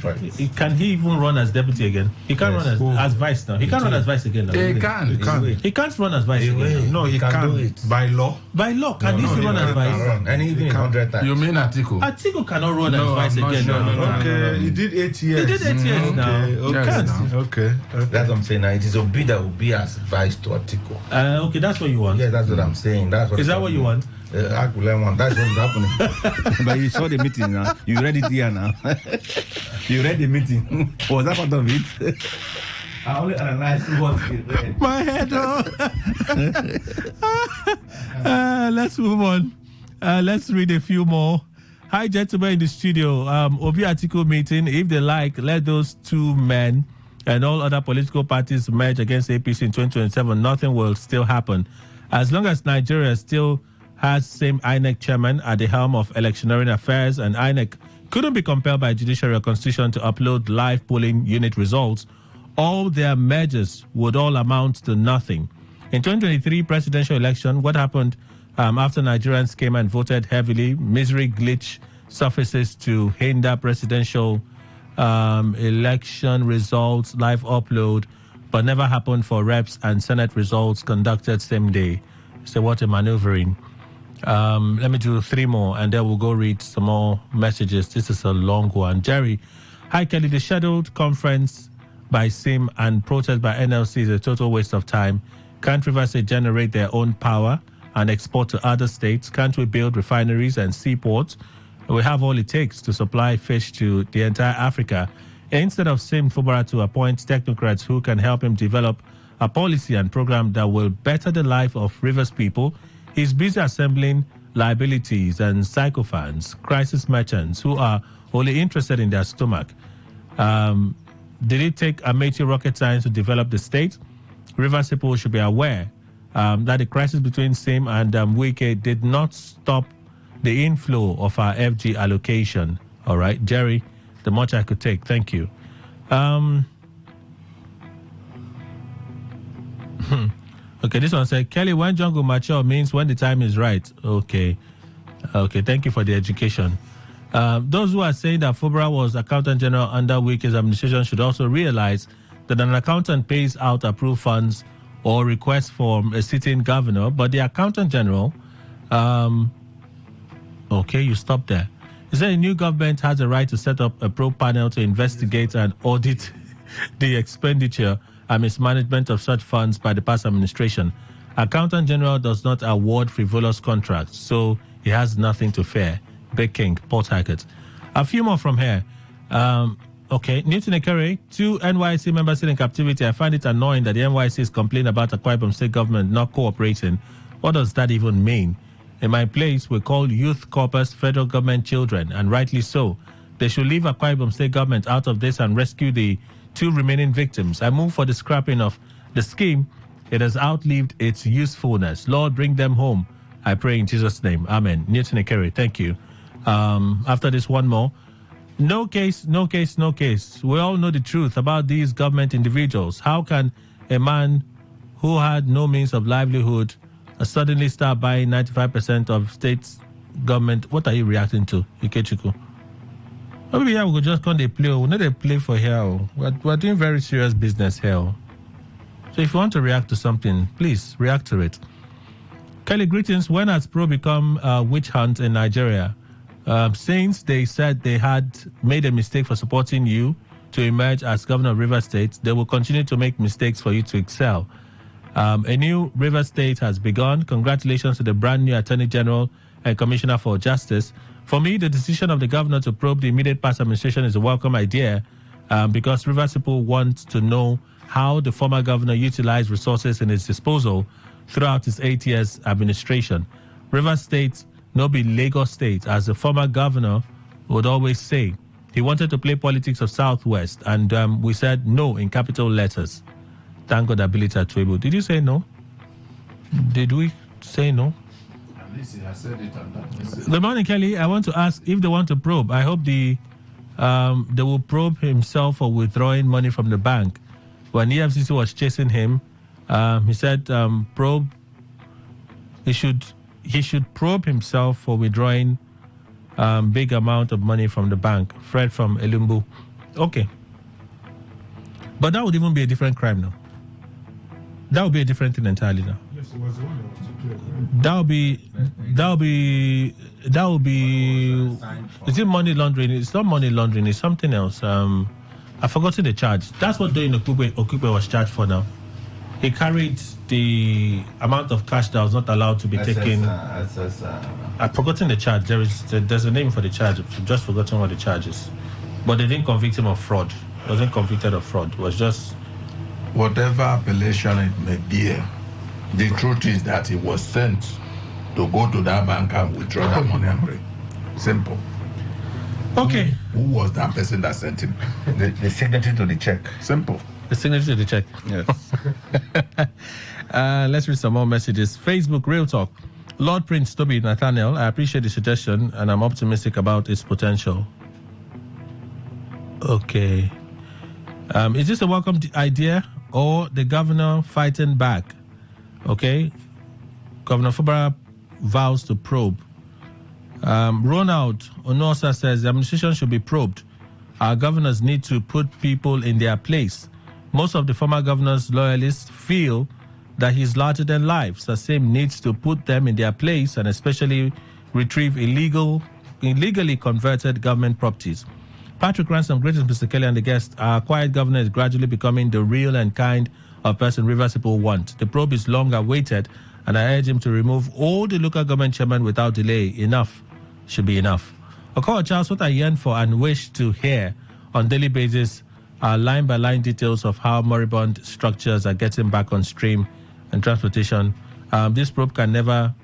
can he even run as deputy again? He can't run as vice now. He can't run as vice again now. He can. He can't run as vice again. No, he can do it. By law? By law, can he run as vice? And even 100 times. You mean Atiku? Atiku cannot run as vice again. Okay, he did 8 years. He did 8 years now. Okay. That's what I'm saying now. It is Obi that will be as vice to Atiku. Okay, that's what you want. Yeah, that's what I'm saying. Is that what you want? I want. That's what's happening. But you saw the meeting now. You read it here now. You read the meeting. Was that part of it? I only analyze what he read. My head. Let's move on. Let's read a few more. Hi, gentlemen in the studio. Obi Atiku meeting. If they like, let those two men and all other political parties merge against APC in 2027. Nothing will still happen. As long as Nigeria still has same INEC chairman at the helm of electioneering affairs, and INEC couldn't be compelled by judiciary or constitution to upload live polling unit results, all their mergers would all amount to nothing. In 2023 presidential election, what happened after Nigerians came and voted heavily? Misery glitch surfaces to hinder presidential election results live upload, but never happened for reps and Senate results conducted same day. So what a maneuvering. Let me do 3 more and then we'll go read some more messages. This is a long one. Jerry, hi Kelly, the scheduled conference by SIM and protest by NLC is a total waste of time. Can't Rivers State generate their own power and export to other states? Can't we build refineries and seaports? We have all it takes to supply fish to the entire Africa. Instead of SIM Fubara to appoint technocrats who can help him develop a policy and program that will better the life of Rivers people, he's busy assembling liabilities and sycophants, crisis merchants who are only interested in their stomach. Did it take amateur rocket science to develop the state? Rivers people should be aware that the crisis between SIM and Wike did not stop the inflow of our FG allocation. All right, Jerry, the much I could take. Thank you. Okay, this one said, Kelly, when jungle mature means when the time is right. Okay, thank you for the education. Those who are saying that Fubara was Accountant General under Wike's administration should also realize that an accountant pays out approved funds or requests from a sitting governor, but the Accountant General, okay, you stop there. He said a new government has a right to set up a probe panel to investigate and audit the expenditure and mismanagement of such funds by the past administration. Accountant General does not award frivolous contracts, so he has nothing to fear. Big King, Port Harcourt. A few more from here. Okay, Newton Ekere, 2 NYC members still in captivity. I find it annoying that the NYC is complaining about Akwa Ibom State government not cooperating. What does that even mean? In my place, we call youth corpus federal government children, and rightly so. They should leave Akwa Ibom State government out of this and rescue the 2 remaining victims. I move for the scrapping of the scheme. It has outlived its usefulness. Lord, bring them home. I pray in Jesus' name. Amen. Newton Ekere, thank you. After this, one more. No case, no case, no case. We all know the truth about these government individuals. How can a man who had no means of livelihood suddenly start buying 95% of states' government? What are you reacting to, Ikechukwu? Maybe yeah, we could just come they play. We not they play for here. We're doing very serious business here. So if you want to react to something, please react to it. Kelly, greetings. When has Pro become a witch hunt in Nigeria? Since they said they had made a mistake for supporting you to emerge as governor of Rivers State, they will continue to make mistakes for you to excel. A new Rivers State has begun. Congratulations to the brand new Attorney General and Commissioner for Justice. For me, the decision of the governor to probe the immediate past administration is a welcome idea because Rivers people want to know how the former governor utilized resources in his disposal throughout his 8 years administration. Rivers State, no be Lagos State, as the former governor would always say. He wanted to play politics of Southwest, and we said no in capital letters. Thank God ability at Twebo. Did you say no? Did we say no? At least I said it on that. Good morning, Kelly. I want to ask if they want to probe. I hope they will probe himself for withdrawing money from the bank. When EFCC was chasing him, he said probe. He should probe himself for withdrawing big amount of money from the bank. Fred from Elumbu. Okay. But that would even be a different crime now. That would be a different thing entirely now. Yes, it was the one that was declared. That would be. Is it money laundering? It's not money laundering. It's something else. I've forgotten the charge. That's what Doyin Okupe was charged for now. He carried the amount of cash that was not allowed to be taken. I've forgotten the charge. There's a name for the charge. I've just forgotten what the charge is. But they didn't convict him of fraud. He wasn't convicted of fraud. It was just... Whatever appellation it may be, the truth is that he was sent to go to that bank and withdraw that money and pay. Simple. Okay. Who was that person that sent him? The signature to the check. Simple. The signature to the check. Yes. Let's read some more messages. Facebook, Real Talk. Lord Prince Toby Nathaniel, I appreciate the suggestion and I'm optimistic about its potential. Okay. Is this a welcome idea or the governor fighting back? Okay. Governor Fubara vows to probe. Ronald Onosa says the administration should be probed. Our governors need to put people in their place. Most of the former governor's loyalists feel that he's larger than life. Sasem needs to put them in their place and especially retrieve illegally converted government properties. Patrick Ransom, greetings, Mr. Kelly and the guest. Our quiet governor is gradually becoming the real and kind of person Rivers people want. The probe is long awaited, and I urge him to remove all the local government chairmen without delay. Enough should be enough. Okowa Charles, what I yearn for and wish to hear on daily basis are line-by-line details of how moribund structures are getting back on stream and transportation. This probe can never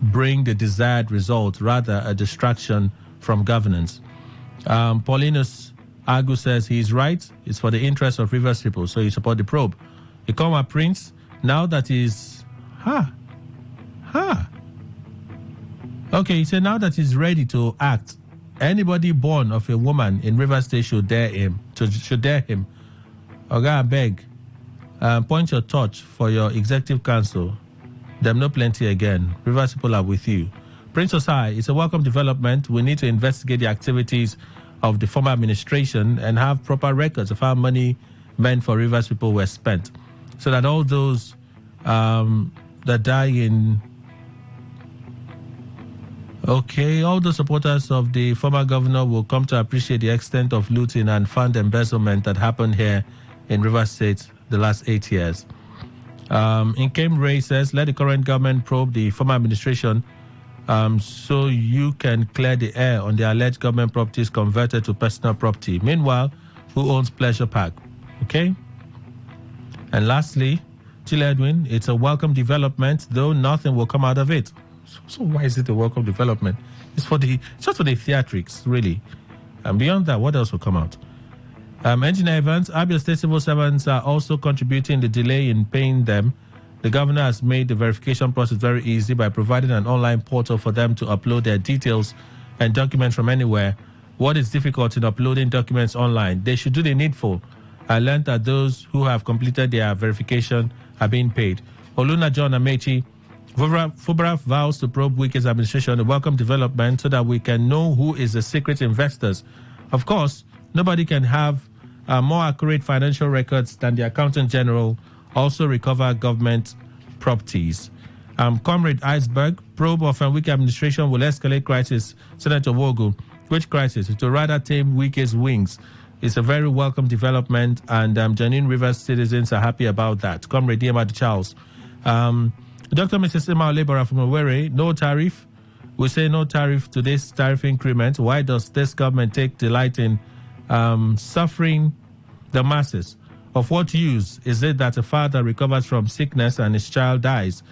bring the desired result, rather a distraction from governance. Paulinus Agu says he's right. It's for the interest of Rivers people, so you support the probe. Ikoma Prince, now that he's... Okay, he said now that he's ready to act, anybody born of a woman in Rivers State should dare him. Oga, I beg, point your torch for your executive council. Them no plenty again. Rivers people are with you. Prince Osai, it's a welcome development. We need to investigate the activities of the former administration and have proper records of how money meant for Rivers people were spent, so that all those that die in... Okay, all the supporters of the former governor will come to appreciate the extent of looting and fund embezzlement that happened here in Rivers State the last 8 years. Inkem Ray says, let the current government probe the former administration so you can clear the air on the alleged government properties converted to personal property. Meanwhile, who owns Pleasure Park? Okay. And lastly, Chile Edwin, it's a welcome development, though nothing will come out of it. So why is it a welcome development? It's just for the theatrics, really. And beyond that, what else will come out? Engineer Evans, Abia State civil servants are also contributing the delay in paying them. The governor has made the verification process very easy by providing an online portal for them to upload their details and documents from anywhere. What is difficult in uploading documents online? They should do the needful. I learned that those who have completed their verification are being paid. Oluna John Amechi, FUBRA vows to probe Wike's administration and welcome development so that we can know who is the secret investors. Of course, nobody can have more accurate financial records than the Accountant General, also recover government properties. Comrade Iceberg, probe of Wike administration will escalate crisis. Senator Wogu, which crisis? It will rather tame Wike's wings. It's a very welcome development, and Janine Rivers citizens are happy about that. Comrade Diemad Charles. Dr. Mrs. Emma Laborer from Owerri, no tariff. We say no tariff to this tariff increment. Why does this government take delight in suffering the masses? Of what use is it that a father recovers from sickness and his child dies?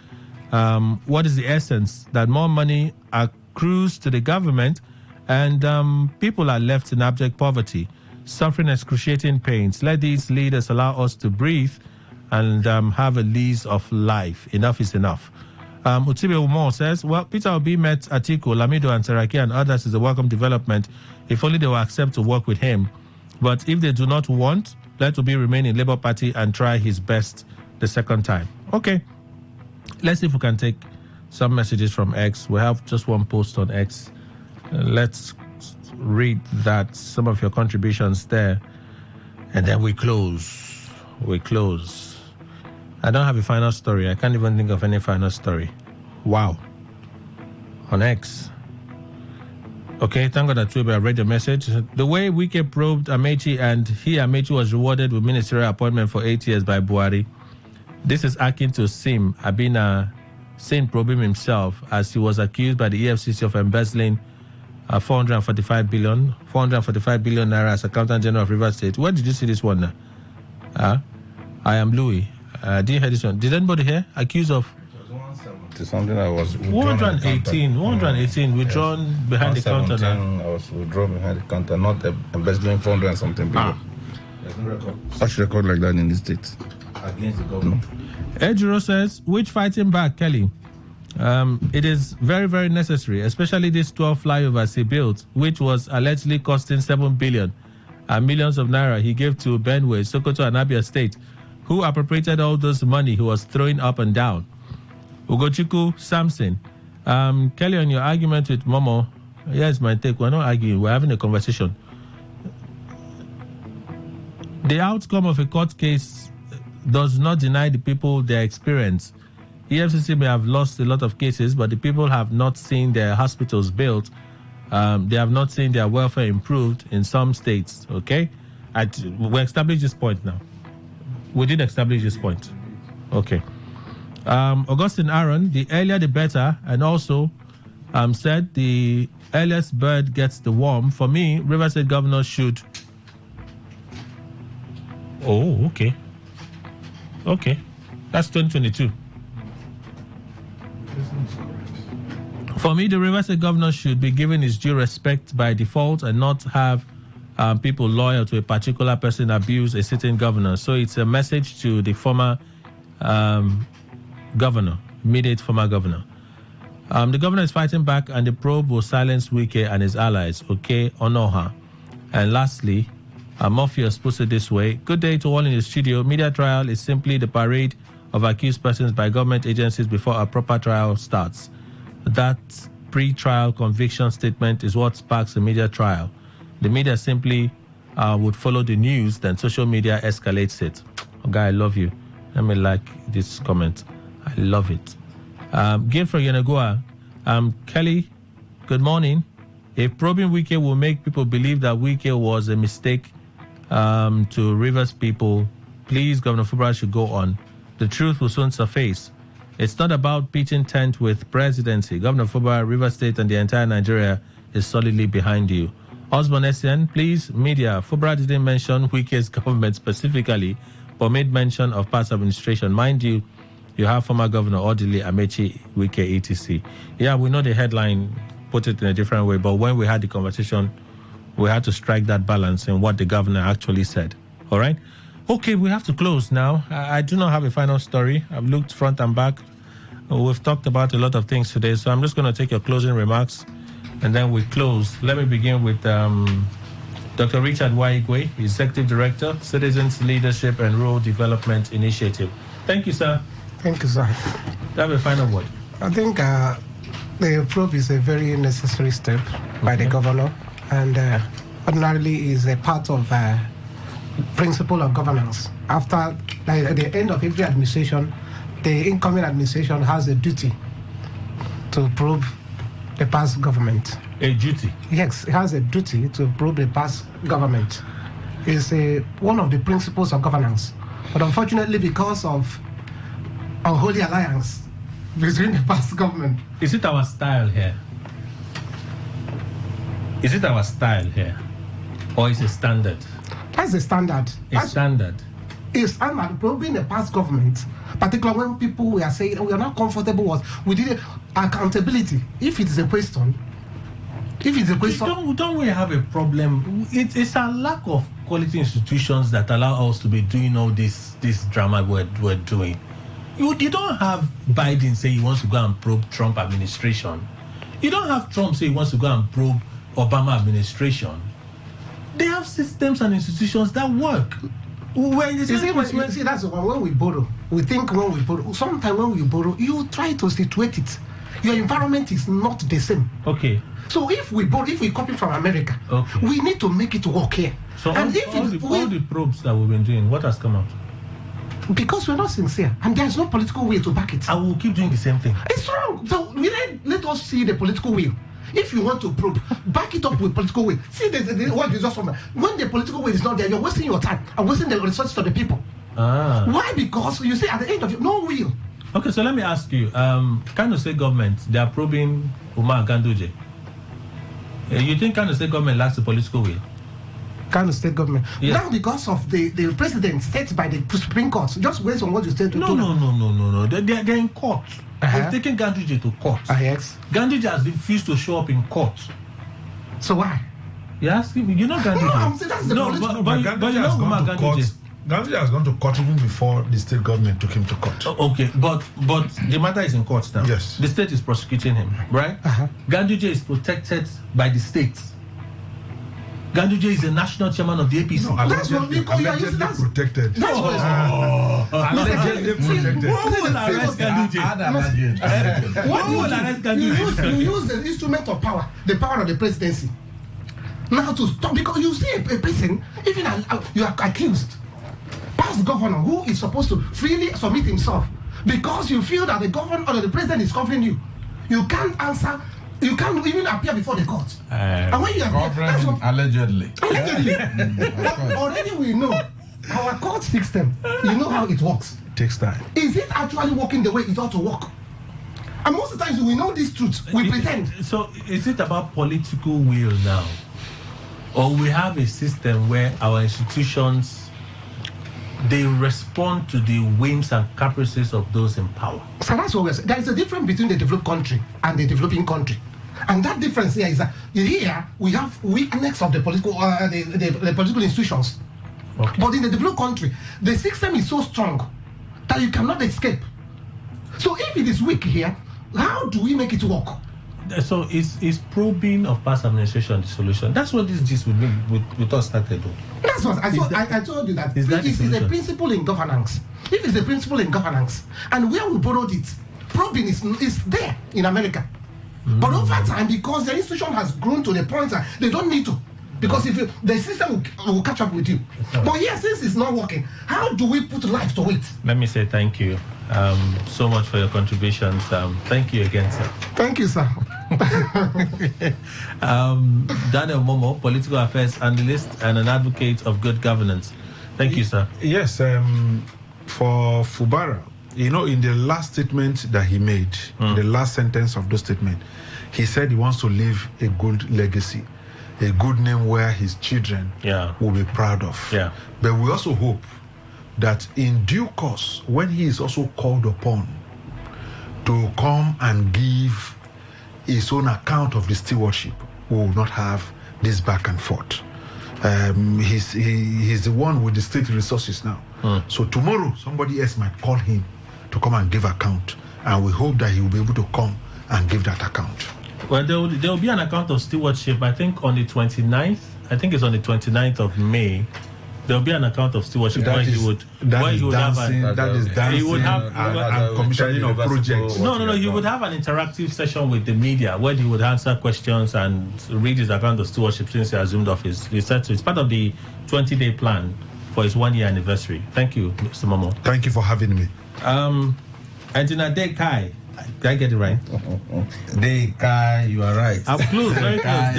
What is the essence? That more money accrues to the government and people are left in abject poverty, suffering excruciating pains. Let these leaders allow us to breathe and have a lease of life. Enough is enough. Utibe Umo says, well, Peter Obi met Atiku, Lamido, and Saraki and others is a welcome development if only they will accept to work with him. But if they do not want, let Obi remain in Labour Party and try his best the second time. Okay. Let's see if we can take some messages from X. We have just one post on X. Let's read that, some of your contributions there, and then we close. I don't have a final story. I can't even think of any final story. Wow. On X. Okay, thank God that I read your message. The way Wike probed Amechi and Amechi was rewarded with ministerial appointment for 8 years by Buhari. This is akin to Sim Abina Sin probing himself as he was accused by the EFCC of embezzling 445 billion naira as Accountant General of Rivers State. Where did you see this one now? I am Louis. Didn't hear this one. Did anybody hear? Accused of? Something that was 118 withdrawn behind the counter now. I was withdrawn behind the counter, not embezzling 400 and something billion. There's no record. Such record like that in the state. Against the government. Ejiro says, which fighting back, Kelly? It is very, very necessary, especially these 12 flyovers he built, which was allegedly costing 7 billion and millions of naira he gave to Benue, Sokoto, and Abia State, who appropriated all those money he was throwing up and down. Ugochukwu Samson. Kelly, on your argument with Momo, here's my take. We're not arguing, we're having a conversation. The outcome of a court case does not deny the people their experience. EFCC may have lost a lot of cases, but the people have not seen their hospitals built. They have not seen their welfare improved in some states, okay? We established this point now. We did establish this point. Okay. Augustine Aaron, the earlier the better, and also said the earliest bird gets the worm. For me, River State governor should... Oh, okay. Okay. That's 2022. For me, the River State governor should be given his due respect by default and not have people loyal to a particular person abuse a sitting governor. So it's a message to the former governor, immediate former governor. The governor is fighting back and the probe will silence Wike and his allies. Okay, honor her. And lastly, Morpheus puts it this way. Good day to all in the studio. Media trial is simply the parade of accused persons by government agencies before a proper trial starts. That pre-trial conviction statement is what sparks a media trial. The media simply would follow the news, then social media escalates it. Okay, I love you. Let me like this comment. I love it. Gil from Yenagoa. Kelly, good morning. If probing Wike will make people believe that Wike was a mistake to Rivers people, please, Governor Fubara should go on. The truth will soon surface. It's not about pitching tent with presidency. Governor Fubara, Rivers State, and the entire Nigeria is solidly behind you. Osborne Essien, please, media. Fubara didn't mention Wike's government specifically, but made mention of past administration. Mind you, you have former Governor Odili, Amechi, Wike, etc. Yeah, we know the headline put it in a different way, but when we had the conversation, we had to strike that balance in what the governor actually said. All right? Okay, we have to close now. I do not have a final story. I've looked front and back. We've talked about a lot of things today, so I'm just going to take your closing remarks, and then we close. Let me begin with Dr. Richard Waigwe, Executive Director, Citizens Leadership and Rural Development Initiative. Thank you, sir. Thank you, sir. Do you have a final word? I think the probe is a very necessary step by the governor, and ordinarily is a part of principle of governance. After at the end of every administration, the incoming administration has a duty to probe the past government. A duty? Yes, it has a duty to probe the past government. It's one of the principles of governance. But unfortunately, because of unholy alliance between the past government. Is it our style here? Is it our style here? Or is it standard? That's the standard. Standard. It's standard. Probing the past government, particularly when people were saying we are not comfortable with accountability. If it is a question, don't we have a problem? It's a lack of quality institutions that allow us to be doing all this drama we're doing. You don't have Biden say he wants to go and probe Trump administration. You don't have Trump say he wants to go and probe Obama administration. They have systems and institutions that work. See, that's when we borrow. We think when we borrow. Sometimes when we borrow, you try to situate it. Your environment is not the same. Okay. So if we copy from America, we need to make it work here. So all the probes that we've been doing, what has come out? Because we're not sincere, and there's no political will to back it. I will keep doing the same thing. It's wrong. So let us see the political will. If you want to probe, back it up with political will. See what you just from. When the political will is not there, you're wasting your time and wasting the resources of the people. Why? Because you see, at the end of it, no will. Okay, so let me ask you. Kano State government, they are probing Umar Ganduje. You think Kano State government lacks the political will? Kano State government. Yes. Now, because of the president set by the Supreme Court, just based on what you said. No. They're in court. They've taken Ganduje to court. Yes. Ganduje has refused to show up in court. So why? You're asking me. You know Ganduje. No, I'm saying that's the political. But you know Ganduje. Ganduje has gone to court even before the state government took him to court. Okay, but the matter is in court now. Yes. The state is prosecuting him, right? Ganduje is protected by the state. Ganduje is the national chairman of the APC. Allegedly protected. That's what allegedly protected. Who will arrest Ganduje? Who will arrest Ganduje? You use the instrument of power, the power of the presidency. Now to stop, because you see a person, even you are accused, past governor who is supposed to freely submit himself, because you feel that the governor or the president is covering you. You can't answer. You can't even appear before the court. And when you appear, that's what, allegedly. Already we know our court system. You know how it works. It takes time. Is it actually working the way it ought to work? And most of the times we know this truth. We pretend. So is it about political will now? Or we have a system where our institutions, they respond to the whims and caprices of those in power? So that's what we're saying. There is a difference between the developed country and the developing country. And that difference here is that here we have weakness of the political the political institutions. Okay. But in the developed country, the system is so strong that you cannot escape. So if it is weak here, how do we make it work? So is probing of past administration the solution? That's what this gist with us started. That's what I told you that it is a principle in governance. If it's a principle in governance, and where we borrowed it, probing is there in America. But over time, because the institution has grown to the point that they don't need to, because if the system will catch up with you. But here, since it's not working, how do we put life to it? Let me say thank you so much for your contributions. Thank you again, sir. Thank you, sir. Daniel Momo, political affairs analyst and an advocate of good governance. Thank you, sir. Yes, for Fubara, in the last statement that he made, the last sentence of the statement, he said he wants to leave a good legacy, a good name where his children will be proud of. Yeah. But we also hope that in due course, when he is also called upon to come and give his own account of the stewardship, we will not have this back and forth. He's the one with the state resources now. So tomorrow, somebody else might call him to come and give account. And we hope that he will be able to come and give that account. Well, there will be an account of stewardship, I think, on the 29th. I think it's on the 29th of May. There will be an account of stewardship That where is- he would that where is he would dancing, have that is dancing he would have and commissioning of projects. No, he would have an interactive session with the media where he would answer questions and read his account of stewardship since he assumed office. He said so. It's part of the 20-day plan for his 1-year anniversary. Thank you, Mr. Momo. Thank you for having me. Engineer Dekai. Did I get it right? Dekai, you are right. I'm close, very close.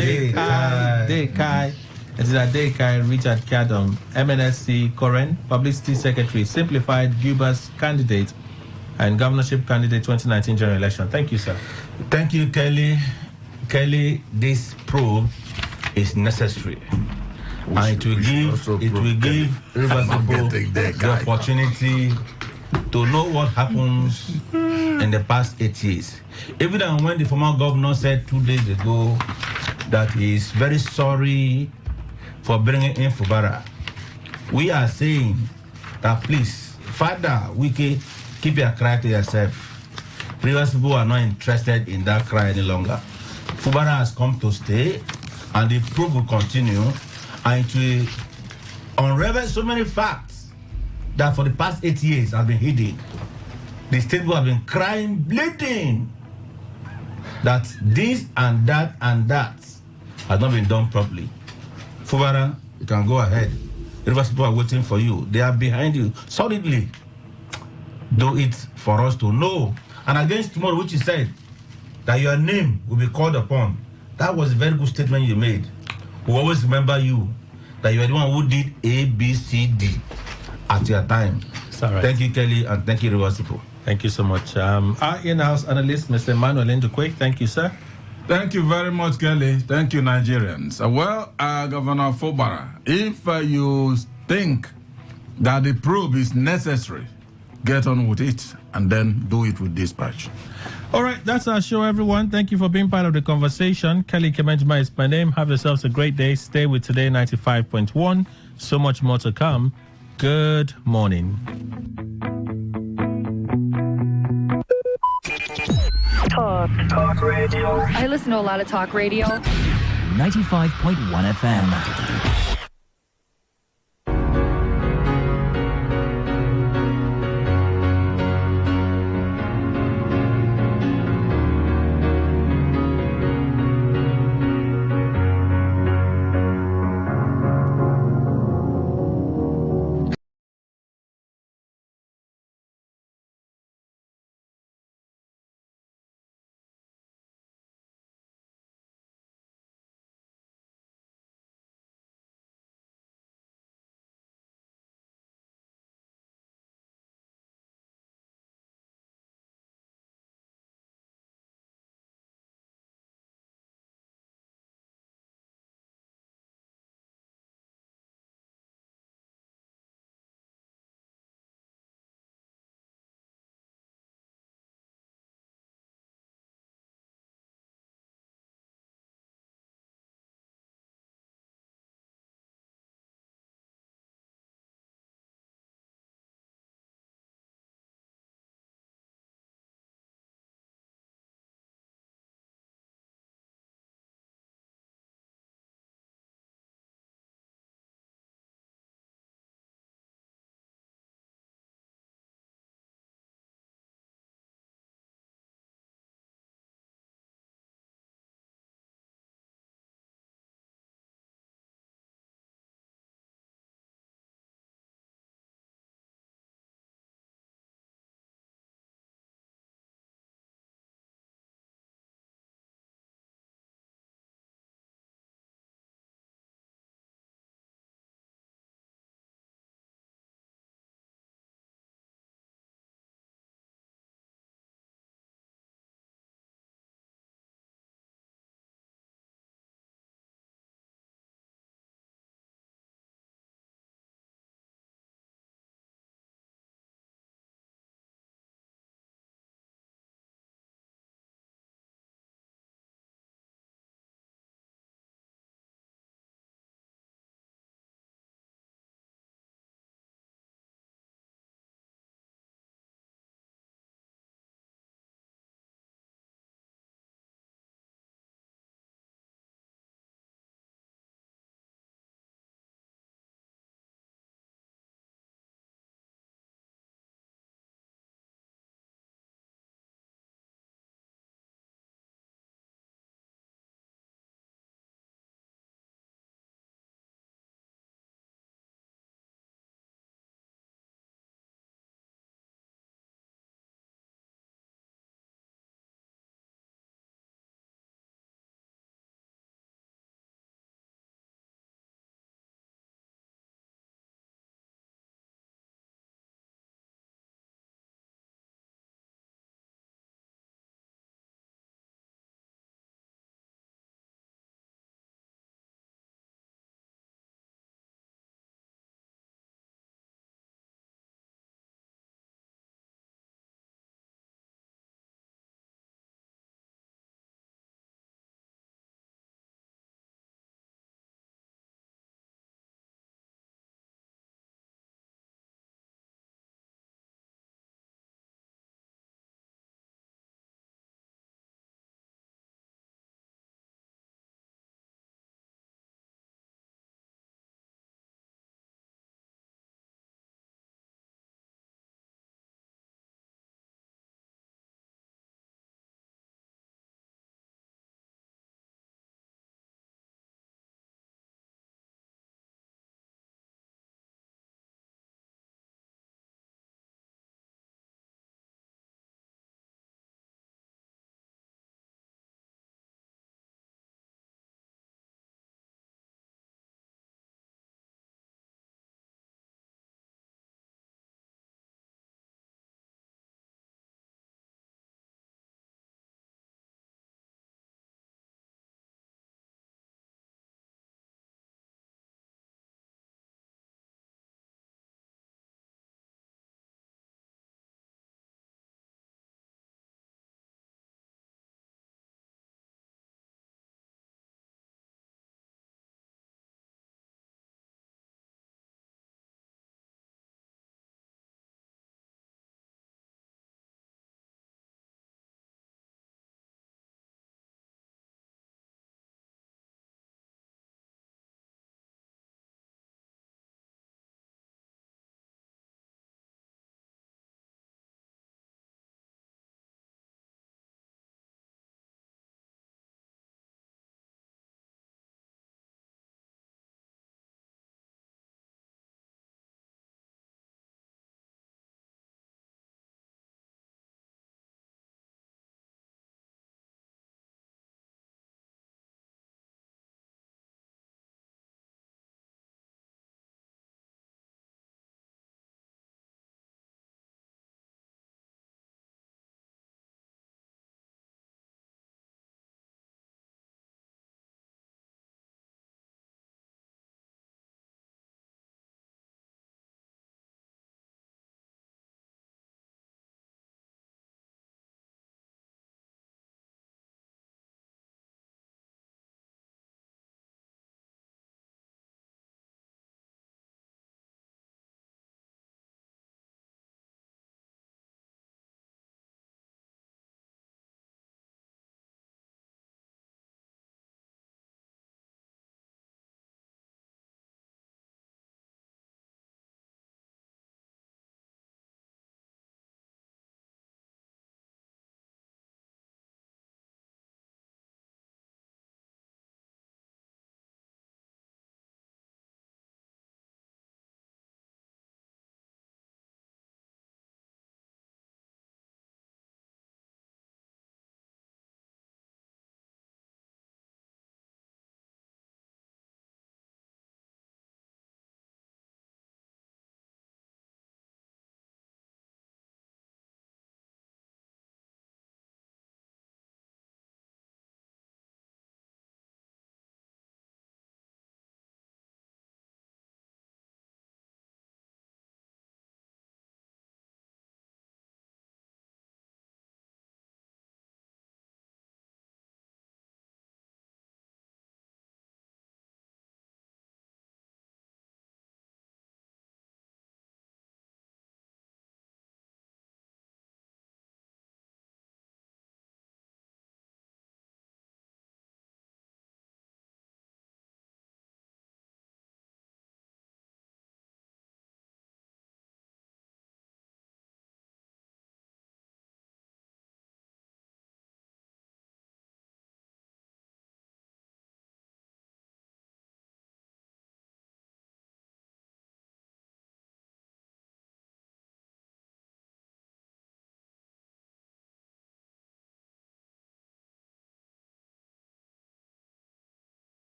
Dekai. Engineer Dekai, Richard Kadam, MNSC Koren, Publicity Secretary, Simplified Gubers candidate, and governorship candidate 2019 general election. Thank you, sir. Thank you, Kelly. Kelly, this probe is necessary. And it will give Irreversible the opportunity to know what happens in the past 8 years. Even when the former governor said 2 days ago that he is very sorry for bringing in Fubara, we are saying that please, Father Wiki, keep your cry to yourself. Previous people are not interested in that cry any longer. Fubara has come to stay, and the probe will continue, and it will unravel so many facts that for the past 8 years have been hidden. The state people have been crying, bleeding, that this and that has not been done properly. Fubara, you can go ahead. Rivers people are waiting for you. They are behind you solidly. Do it for us to know. And against tomorrow, which you said, that your name will be called upon. That was a very good statement you made. We always remember you, that you are the one who did A, B, C, D at your time. Right. Thank you, Kelly, and thank you, Rivasipo. Thank you so much. Our in-house analyst, Mr. Emmanuel Ndukwe, thank you, sir. Thank you very much, Kelly. Thank you, Nigerians. Governor Fubara, if you think that the probe is necessary, get on with it and then do it with dispatch. All right, that's our show, everyone. Thank you for being part of the conversation. Kelly Kemenjima is my name. Have yourselves a great day. Stay with Today 95.1. So much more to come. Good morning. Talk radio. I listen to a lot of talk radio. 95.1 FM.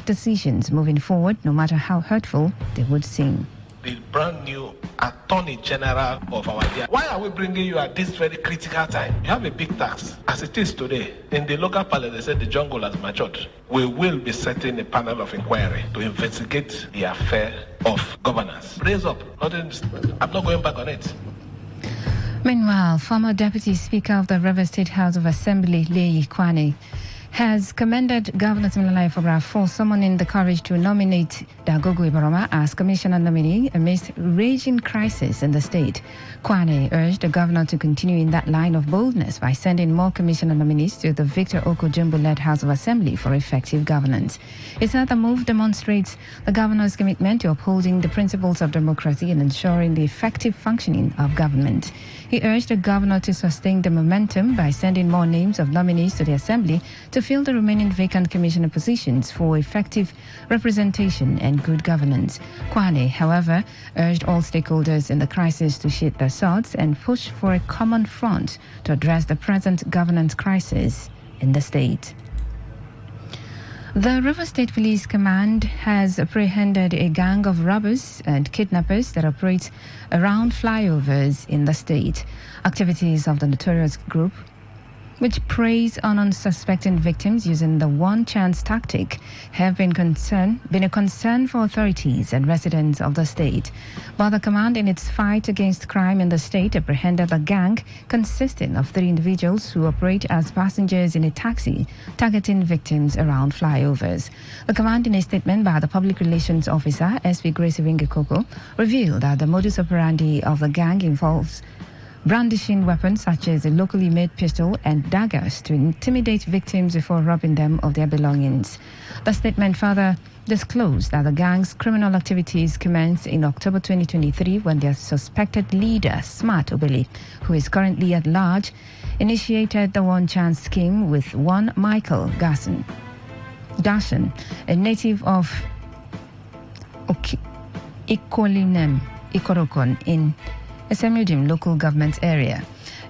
decisions moving forward, no matter how hurtful they would seem. The brand new Attorney General of our year. Why are we bringing you at this very critical time? You have a big task. As it is today, in the local palace, they said the jungle has matured. We will be setting a panel of inquiry to investigate the affair of governance. Raise up. I'm not going back on it. Meanwhile, former Deputy Speaker of the River State House of Assembly, Leyi Kwane, has commended Governor Siminalayi Fubara for summoning the courage to nominate Dagogo Ibaroma as commissioner nominee amidst raging crisis in the state. Kwane urged the governor to continue in that line of boldness by sending more commissioner nominees to the Victor Oko-Jumbo-led House of Assembly for effective governance. He said the move demonstrates the governor's commitment to upholding the principles of democracy and ensuring the effective functioning of government. He urged the governor to sustain the momentum by sending more names of nominees to the Assembly to fill the remaining vacant commissioner positions for effective representation and good governance. Kwane, however, urged all stakeholders in the crisis to sheathe their swords and push for a common front to address the present governance crisis in the state. The River State Police Command has apprehended a gang of robbers and kidnappers that operate around flyovers in the state. Activities of the notorious group, which preys on unsuspecting victims using the one-chance tactic, have been a concern for authorities and residents of the state. But the command, in its fight against crime in the state, apprehended a gang consisting of 3 individuals who operate as passengers in a taxi, targeting victims around flyovers. The command, in a statement by the Public Relations Officer, SP Grace Iringekoko, revealed that the modus operandi of the gang involves brandishing weapons such as a locally made pistol and daggers to intimidate victims before robbing them of their belongings. The statement further disclosed that the gang's criminal activities commenced in October 2023 when their suspected leader, Smart Obele, who is currently at large, initiated the one-chance scheme with one Michael Dasson, a native of Ikorokon in a Semudim local government area.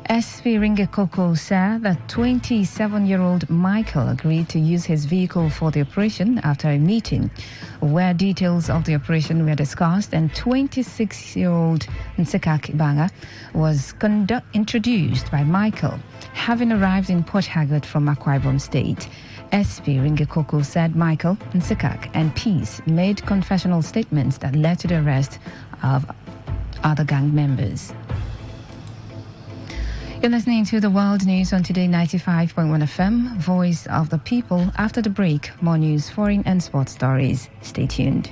SP Ringekoko said that 27-year-old Michael agreed to use his vehicle for the operation after a meeting where details of the operation were discussed, and 26-year-old Nsekak Ibanga was introduced by Michael, having arrived in Port Harcourt from Akwa Ibom State. SP Ringekoko said Michael, Nsekak and Peace made confessional statements that led to the arrest of other gang members. You're listening to the World News on Today 95.1 FM, Voice of the People. After the break, more news, foreign and sports stories. Stay tuned.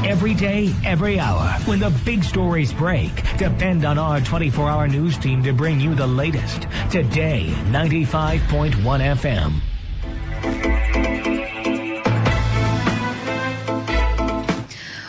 Every day, every hour, when the big stories break, depend on our 24-hour news team to bring you the latest. Today 95.1 FM.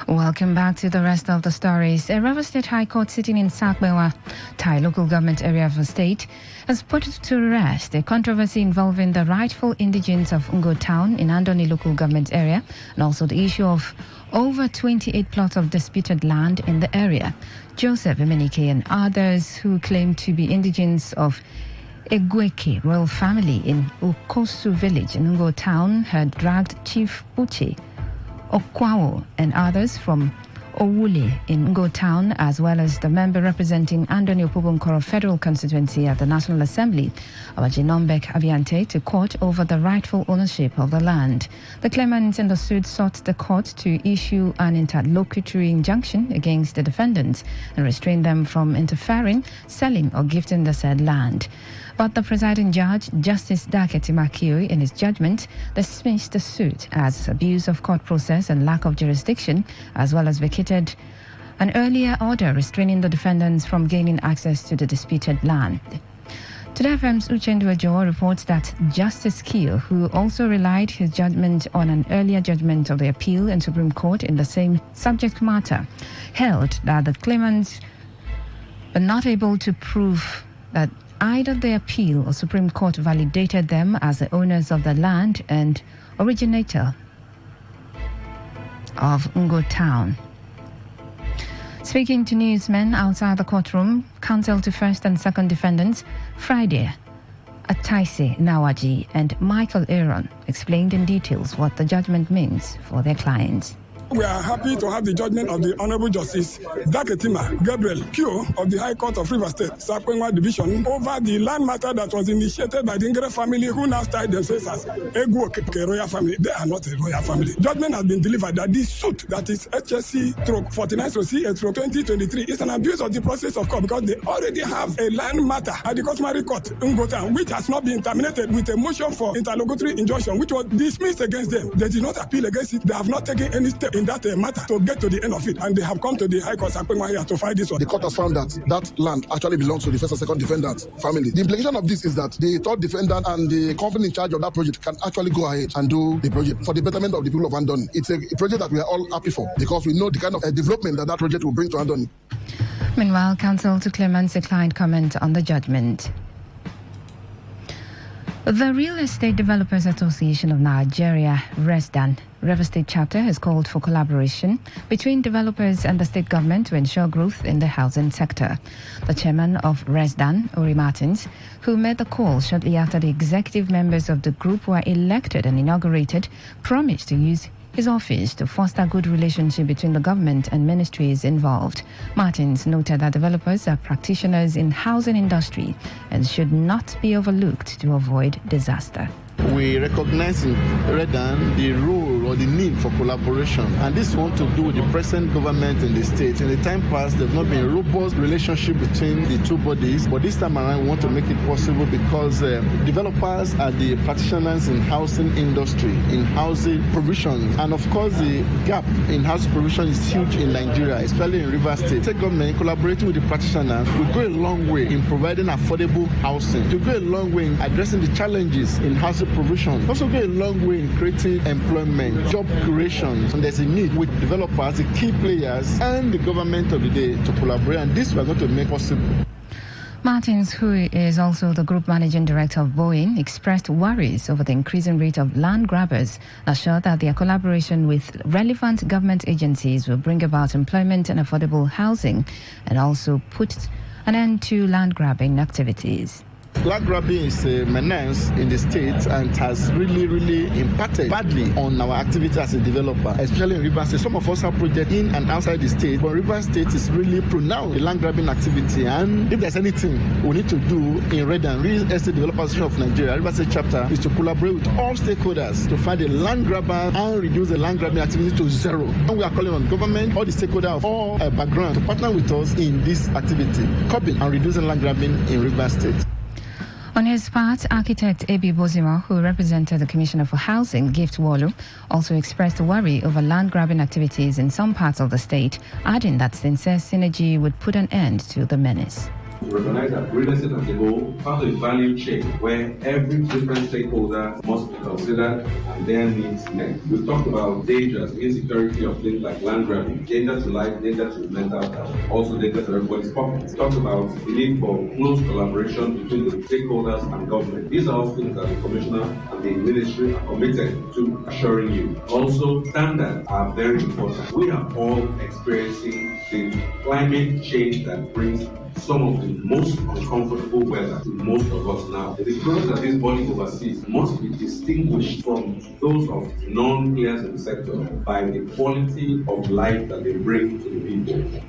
Welcome back to the rest of the stories. A River State High Court sitting in Sakbewa, Thai local government area of the state, has put to rest a controversy involving the rightful indigents of Ngo Town in Andoni local government area, and also the issue of over 28 plots of disputed land in the area. Joseph Emenike and others who claim to be indigents of Egweke royal family in Ukosu village in Ngo Town had dragged Chief Uche Okwawo and others from Owule in Ngo Town, as well as the member representing Andoni Opobonkoro Federal Constituency at the National Assembly, Abaji Abiante, to court over the rightful ownership of the land. The claimants in the suit sought the court to issue an interlocutory injunction against the defendants and restrain them from interfering, selling or gifting the said land. But the presiding judge, Justice Daketi Makio, in his judgment, dismissed the suit as abuse of court process and lack of jurisdiction, as well as vacated an earlier order restraining the defendants from gaining access to the disputed land. Today FM's Uchendu Ajoa reports that Justice Kio, who also relied his judgment on an earlier judgment of the appeal in Supreme Court in the same subject matter, held that the claimants were not able to prove that either the appeal or Supreme Court validated them as the owners of the land and originator of Ngo Town. Speaking to newsmen outside the courtroom, counsel to first and second defendants, Friday, Ataise Nawaji and Michael Aaron explained in details what the judgment means for their clients. We are happy to have the judgment of the Honorable Justice Daketima Gabriel Kyo of the High Court of Rivers State, Sakwenwa Division, over the land matter that was initiated by the Ngere family, who now styled themselves as Egwo royal family. They are not a royal family. Judgment has been delivered that this suit, that is HSC-49-C-2023, is an abuse of the process of court because they already have a land matter at the customary court, Ngota, which has not been terminated with a motion for interlocutory injunction, which was dismissed against them. They did not appeal against it. They have not taken any step in that matter to get to the end of it, and they have come to the High Court here to fight this one. The court has found that that land actually belongs to the first and second defendant family. The implication of this is that the third defendant and the company in charge of that project can actually go ahead and do the project for the betterment of the people of Andoni. It's a project that we are all happy for because we know the kind of development that that project will bring to Andoni. Meanwhile, counsel to claimants declined comment on the judgment. The Real Estate Developers Association of Nigeria, RESDAN, River State chapter, has called for collaboration between developers and the state government to ensure growth in the housing sector. The chairman of RESDAN, Ori Martins, who made the call shortly after the executive members of the group were elected and inaugurated, promised to use his office to foster good relationship between the government and ministries involved. Martins noted that developers are practitioners in housing industry and should not be overlooked to avoid disaster. We recognize in Redan the role or the need for collaboration, and this want to do with the present government in the state. In the time past, there's not been a robust relationship between the two bodies, but this time around we want to make it possible because developers are the practitioners in housing industry, in housing provision, and of course the gap in housing provision is huge in Nigeria, especially in Rivers State. State government collaborating with the practitioners will go a long way in providing affordable housing, to go a long way in addressing the challenges in housing provision, also go a long way in creating employment, job creation, and there's a need with developers, the key players, and the government of the day to collaborate, and this we are going to make possible. Martins, who is also the group managing director of Boeing, expressed worries over the increasing rate of land grabbers, assured that their collaboration with relevant government agencies will bring about employment and affordable housing, and also put an end to land grabbing activities. Land grabbing is a menace in the state and has really impacted badly on our activity as a developer, especially in Rivers State. Some of us have projects in and outside the state, but Rivers State is really pronounced the land grabbing activity. And if there's anything we need to do in Redan, Real Estate Developers Association of Nigeria, Rivers State chapter, is to collaborate with all stakeholders to find a land grabber and reduce the land grabbing activity to zero. And we are calling on government, all the stakeholders of all backgrounds to partner with us in this activity, curbing and reducing land grabbing in Rivers State. On his part, architect Ebi Bozimo, who represented the Commissioner for Housing, Gift Wallu, also expressed worry over land-grabbing activities in some parts of the state, adding that sincere synergy would put an end to the menace. We recognize that real estate as a whole part of a value chain where every different stakeholder must be considered and their needs met. We've talked about dangers, insecurity of things like land grabbing, danger to life, danger to mental health, also danger to everybody's pocket. We've talked about the need for close collaboration between the stakeholders and government. These are all things that the Commissioner and the Ministry are committed to assuring you. Also, standards are very important. We are all experiencing the climate change that brings some of the most uncomfortable weather to most of us now. The growth that this body oversees must be distinguished from those of non-players in the sector by the quality of life that they bring to the people.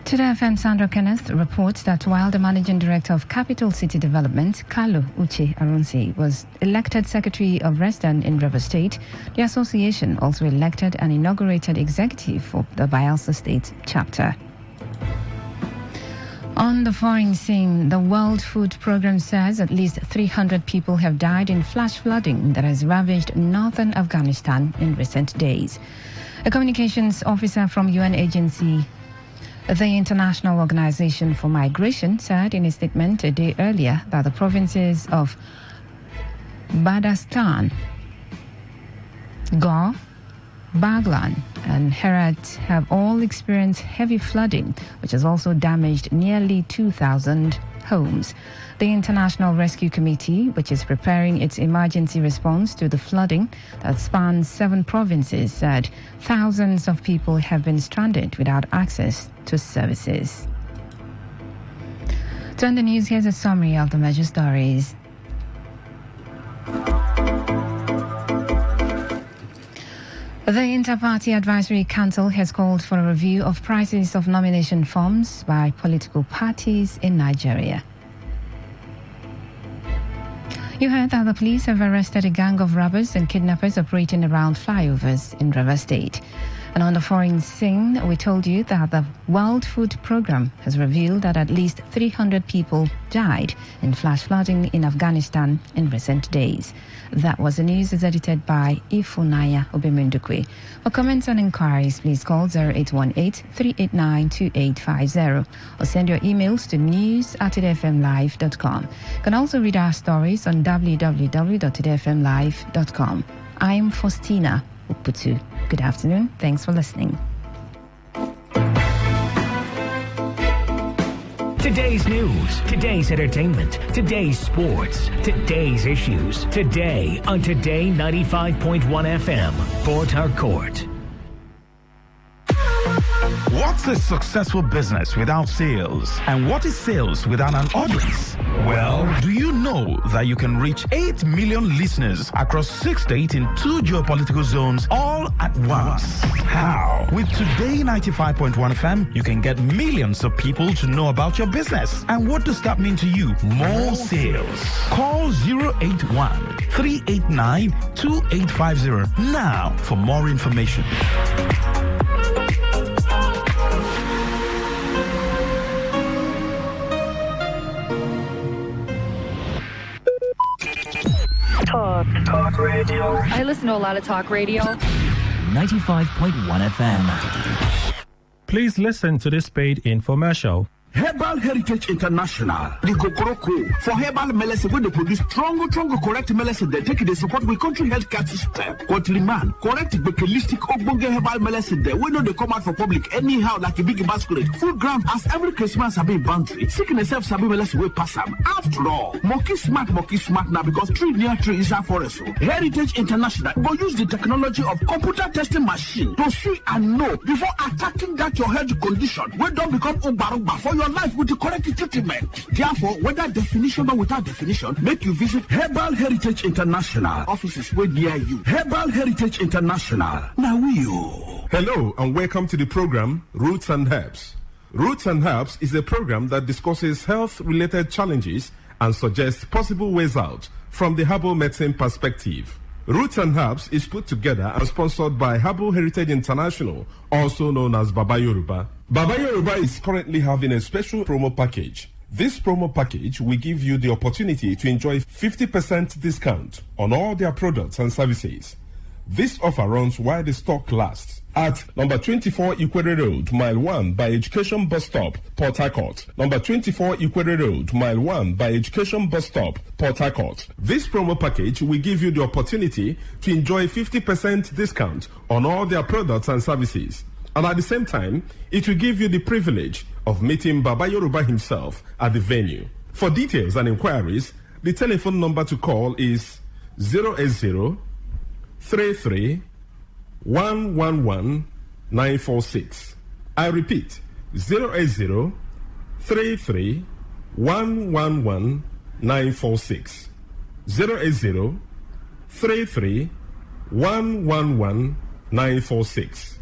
Today FM Sandra Kenneth reports that while the Managing Director of Capital City Development, Kalu Uche Arunsi, was elected Secretary of RESDAN in River State, the association also elected an inaugurated executive for the Bayelsa State chapter. On the foreign scene, the World Food Programme says at least 300 people have died in flash flooding that has ravaged northern Afghanistan in recent days. A communications officer from UN agency, the International Organization for Migration, said in a statement a day earlier that the provinces of Badastan, Ghor, Baglan and Herat have all experienced heavy flooding, which has also damaged nearly 2,000 homes. The International Rescue Committee, which is preparing its emergency response to the flooding that spans 7 provinces, said thousands of people have been stranded without access to services. To end the news, here's a summary of the major stories. The Inter-Party Advisory Council has called for a review of prices of nomination forms by political parties in Nigeria. You heard that the police have arrested a gang of robbers and kidnappers operating around flyovers in Rivers State. And on the foreign scene, we told you that the World Food Programme has revealed that at least 300 people died in flash flooding in Afghanistan in recent days. That was the news is edited by Ifunaya Obemundukwe. For comments and inquiries, please call 0818-389-2850 or send your emails to news@todayfmlive.com. You can also read our stories on www.todayfmlive.com. I'm Faustina Uputu. Good afternoon. Thanks for listening. Today's news, today's entertainment, today's sports, today's issues. Today on Today 95.1 FM, Port Harcourt. What's a successful business without sales? And what is sales without an audience? Well, do you know that you can reach 8 million listeners across 6 states in 2 geopolitical zones all at once? How? With Today 95.1 FM, you can get millions of people to know about your business. And what does that mean to you? More sales. Call 081-389-2850 now for more information. Talk radio. I listen to a lot of talk radio. 95.1 FM. Please listen to this paid infomercial. Herbal Heritage International, the Kokoroko, for herbal medicine, when they produce strong, correct medicine, they take it, they support with country healthcare system. Countryman, correct, bakelistic, obonge herbal medicine, they know they come out for public anyhow, like a big basket. Full ground, as every Christmas, have been boundary. Sickness self, sabi medicine, will pass them. After all, monkey smart now, because tree near tree is a forest. Heritage International will use the technology of computer testing machine to see and know before attacking that your health condition, when don't become umbaruba for your life with the correct treatment. Therefore, whether definition or without definition, make you visit Herbal Heritage International. Offices were near you. Herbal Heritage International. Now you. Hello and welcome to the program Roots and Herbs. Roots and Herbs is a program that discusses health-related challenges and suggests possible ways out from the herbal medicine perspective. Roots and Herbs is put together and sponsored by Herbal Heritage International, also known as Baba Yoruba. Baba Yoruba is currently having a special promo package. This promo package will give you the opportunity to enjoy 50% discount on all their products and services. This offer runs while the stock lasts at number 24 Ikwere Road, Mile 1 by Education Bus Stop, Port Harcourt. Number 24 Ikwere Road, Mile 1 by Education Bus Stop, Port Harcourt. This promo package will give you the opportunity to enjoy 50% discount on all their products and services. And at the same time, it will give you the privilege of meeting Baba Yoruba himself at the venue. For details and inquiries, the telephone number to call is 080-33-111-946. I repeat, 080-33-111-946. 080-33-111-946.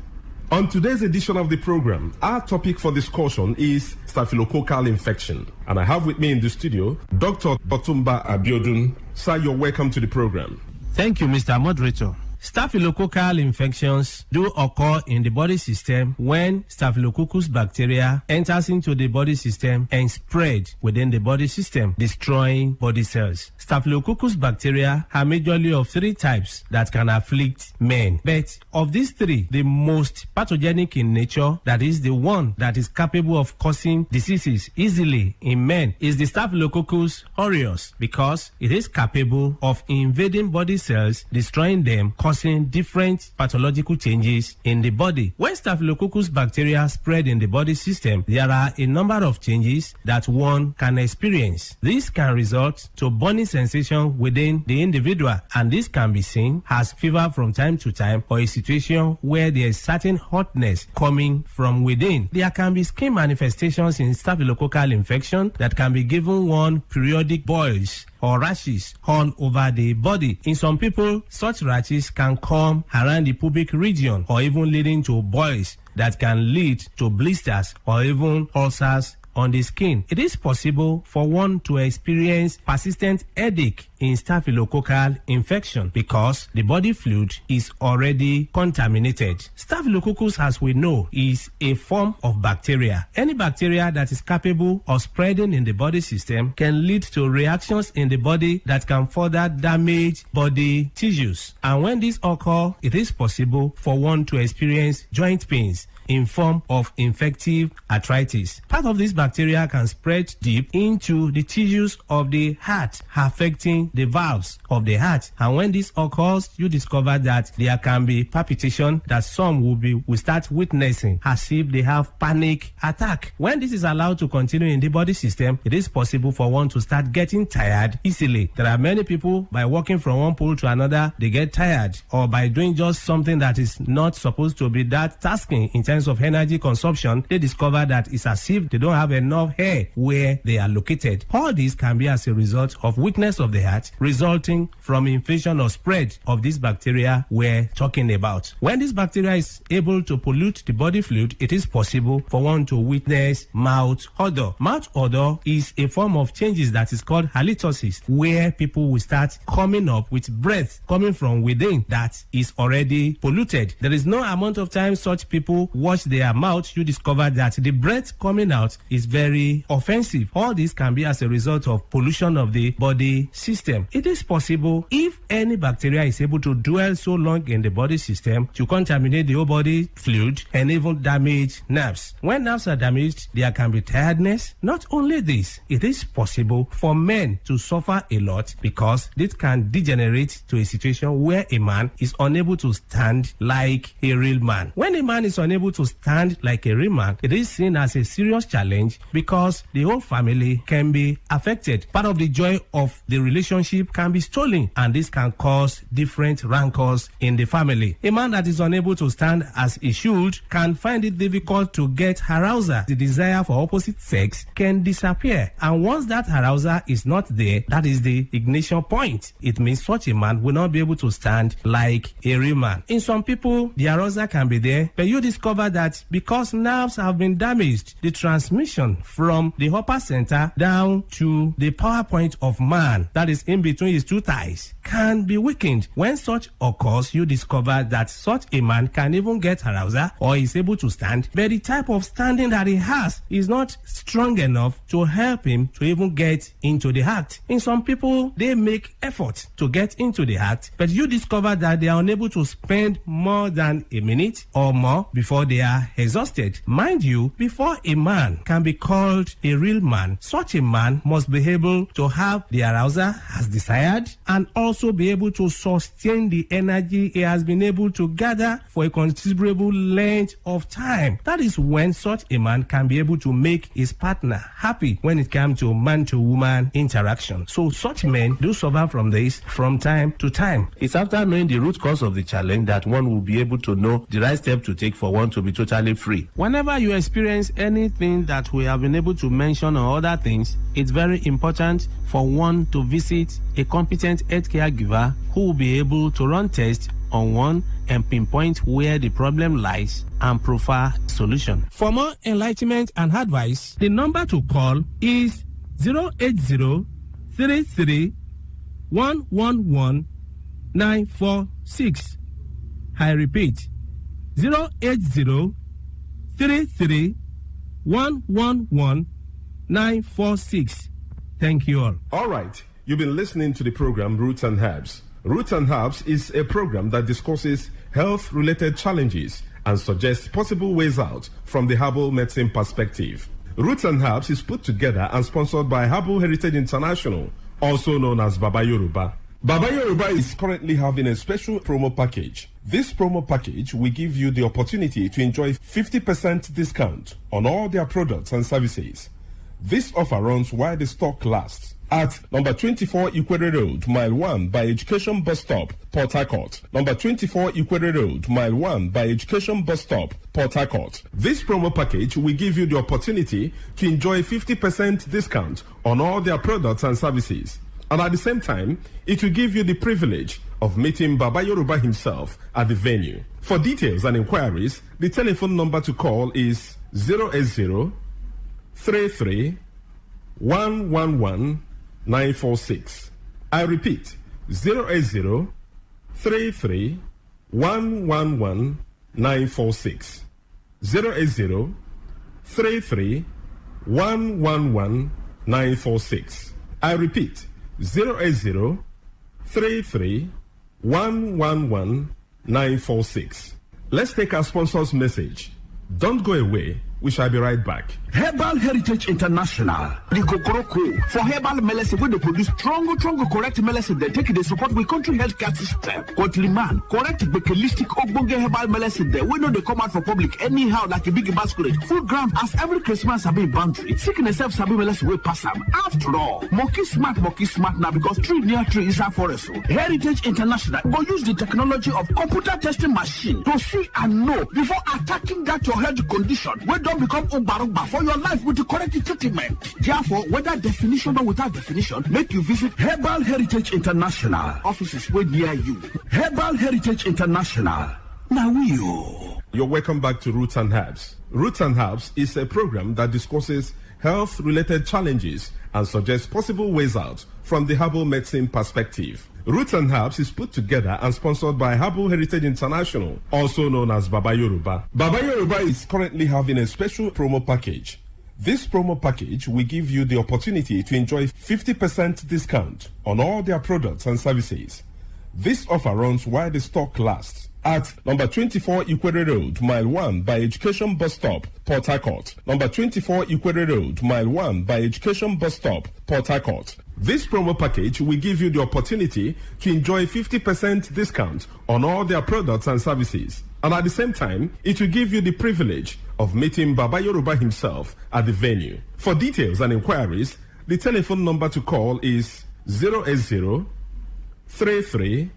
On today's edition of the program, our topic for discussion is staphylococcal infection. And I have with me in the studio, Dr. Botumba Abiodun. Sir, you're welcome to the program. Thank you, Mr. Moderator. Staphylococcal infections do occur in the body system when Staphylococcus bacteria enters into the body system and spread within the body system, destroying body cells. Staphylococcus bacteria are majorly of 3 types that can afflict men. But of these 3, the most pathogenic in nature, that is the one that is capable of causing diseases easily in men, is the Staphylococcus aureus, because it is capable of invading body cells, destroying them, causing different pathological changes in the body. When Staphylococcus bacteria spread in the body system, there are a number of changes that one can experience. This can result to burning sensation within the individual, and this can be seen as fever from time to time, or a situation where there is certain hotness coming from within. There can be skin manifestations in staphylococcal infection that can be given one periodic boils or rashes all over the body. In some people, such rashes can come around the pubic region or even leading to boils that can lead to blisters or even ulcers on the skin. It is possible for one to experience persistent headache in staphylococcal infection because the body fluid is already contaminated. Staphylococcus, as we know, is a form of bacteria. Any bacteria that is capable of spreading in the body system can lead to reactions in the body that can further damage body tissues. And when this occurs, it is possible for one to experience joint pains in form of infective arthritis. Part of this bacteria can spread deep into the tissues of the heart, affecting the valves of the heart. And when this occurs, you discover that there can be palpitation that some will start witnessing as if they have panic attack. When this is allowed to continue in the body system, it is possible for one to start getting tired easily. There are many people, by walking from one pole to another, they get tired, or by doing just something that is not supposed to be that tasking in terms of energy consumption, they discover that it's as if they don't have enough hair where they are located. All this can be as a result of weakness of the heart resulting from infection or spread of this bacteria we're talking about. When this bacteria is able to pollute the body fluid, it is possible for one to witness mouth odor. Mouth odor is a form of changes that is called halitosis, where people will start coming up with breath coming from within that is already polluted. There is no amount of time such people wash their mouth, you discover that the breath coming out is very offensive. All this can be as a result of pollution of the body system. It is possible, if any bacteria is able to dwell so long in the body system, to contaminate the whole body fluid and even damage nerves. When nerves are damaged, there can be tiredness. Not only this, it is possible for men to suffer a lot because this can degenerate to a situation where a man is unable to stand like a real man. When a man is unable to stand like a real man, it is seen as a serious challenge because the whole family can be affected. Part of the joy of the relationship can be stolen, and this can cause different rancors in the family. A man that is unable to stand as he should can find it difficult to get arousal. The desire for opposite sex can disappear, and once that arousal is not there, that is the ignition point. It means such a man will not be able to stand like a real man. In some people, the arousal can be there, but you discover that because nerves have been damaged, the transmission from the upper center down to the power point of man, that is in between his two thighs, can be weakened. When such occurs, you discover that such a man can even get arousal or is able to stand, but the type of standing that he has is not strong enough to help him to even get into the act. In some people, they make effort to get into the act, but you discover that they are unable to spend more than a minute or more before they are exhausted. Mind you, before a man can be called a real man, such a man must be able to have the arousal as desired and also be able to sustain the energy he has been able to gather for a considerable length of time. That is when such a man can be able to make his partner happy when it comes to man-to-woman interaction. So such men do suffer from this from time to time. It's after knowing the root cause of the challenge that one will be able to know the right step to take for one to be totally free. Whenever you experience anything that we have been able to mention or other things, it's very important for one to visit a competent healthcare giver who will be able to run tests on one and pinpoint where the problem lies and proffer solution. For more enlightenment and advice, the number to call is 080-33-111-946. I repeat, 080-33-111-946. Thank you all. All right. You've been listening to the program Roots and Herbs. Roots and Herbs is a program that discusses health-related challenges and suggests possible ways out from the herbal medicine perspective. Roots and Herbs is put together and sponsored by Herbal Heritage International, also known as Baba Yoruba. Baba Yoruba is currently having a special promo package. This promo package will give you the opportunity to enjoy 50% discount on all their products and services. This offer runs while the stock lasts. At number 24 Ikwere Road, Mile 1 by Education Bus Stop, Port Harcourt. Number 24 Ikwere Road, Mile 1 by Education Bus Stop, Port Harcourt. This promo package will give you the opportunity to enjoy 50% discount on all their products and services. And at the same time, it will give you the privilege of meeting Baba Yoruba himself at the venue. For details and inquiries, the telephone number to call is 080 33 111 946. I repeat, 080 33 111 946. 080 33 111 946. I repeat, 080 33 111 946. Let's take our sponsor's message. Don't go away. We shall be right back. Herbal Heritage International, the Kokoroko, for herbal medicine, where they produce strong, correct medicine, they take it, they support with country healthcare system. Quantliman, correct, bekelistic, ogbonge herbal medicine, they we know they come out for public anyhow, like a big basket. Full gram, as every Christmas, have been boundary. Sickness itself, sabi medicine, will pass them. After all, monkey smart now, because tree near tree is our forest. Heritage International will use the technology of computer testing machine to see and know before attacking that your health condition. We don't become umbarumba for your life with the correct treatment. Therefore, whether definition or without definition, make you visit Herbal Heritage International. Offices way near you. Herbal Heritage International. Now You're welcome back to Roots and Herbs. Roots and Herbs is a program that discusses health-related challenges and suggests possible ways out from the herbal medicine perspective. Roots and Herbs is put together and sponsored by Herbal Heritage International, also known as Baba Yoruba. Baba Yoruba is currently having a special promo package. This promo package will give you the opportunity to enjoy 50% discount on all their products and services. This offer runs while the stock lasts. At number 24 Ikwere Road, Mile 1 by Education Bus Stop, Port Harcourt. Number 24 Ikwere Road, Mile 1 by Education Bus Stop, Port Harcourt. This promo package will give you the opportunity to enjoy 50% discount on all their products and services. And at the same time, it will give you the privilege of meeting Baba Yoruba himself at the venue. For details and inquiries, the telephone number to call is 080 33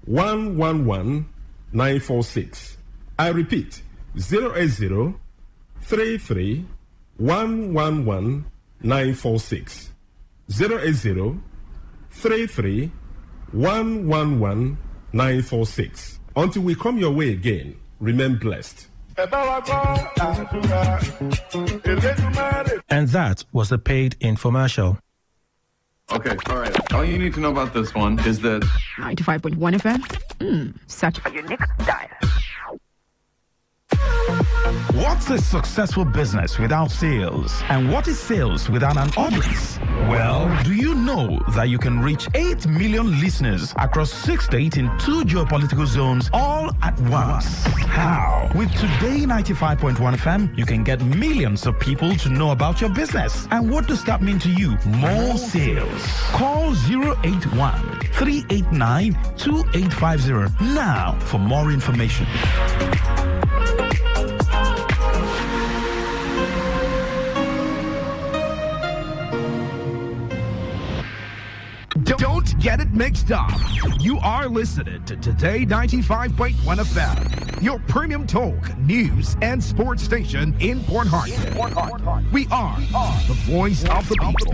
111 946. I repeat, 080 33 111 946. 080 33 111 946. Until we come your way again, remain blessed. And that was a paid infomercial. Okay, all right. All you need to know about this one is that 95.1 FM. Such a unique dial. What's a successful business without sales? And what is sales without an audience? Well, do you know that you can reach 8 million listeners across 6 states in 2 geopolitical zones all at once? How? With Today 95.1 FM, you can get millions of people to know about your business. And what does that mean to you? More sales. Call 081 389 2850 now for more information. Don't get it mixed up. You are listening to Today 95.1 FM, your premium talk, news, and sports station in Port Harcourt. We are the voice of the people.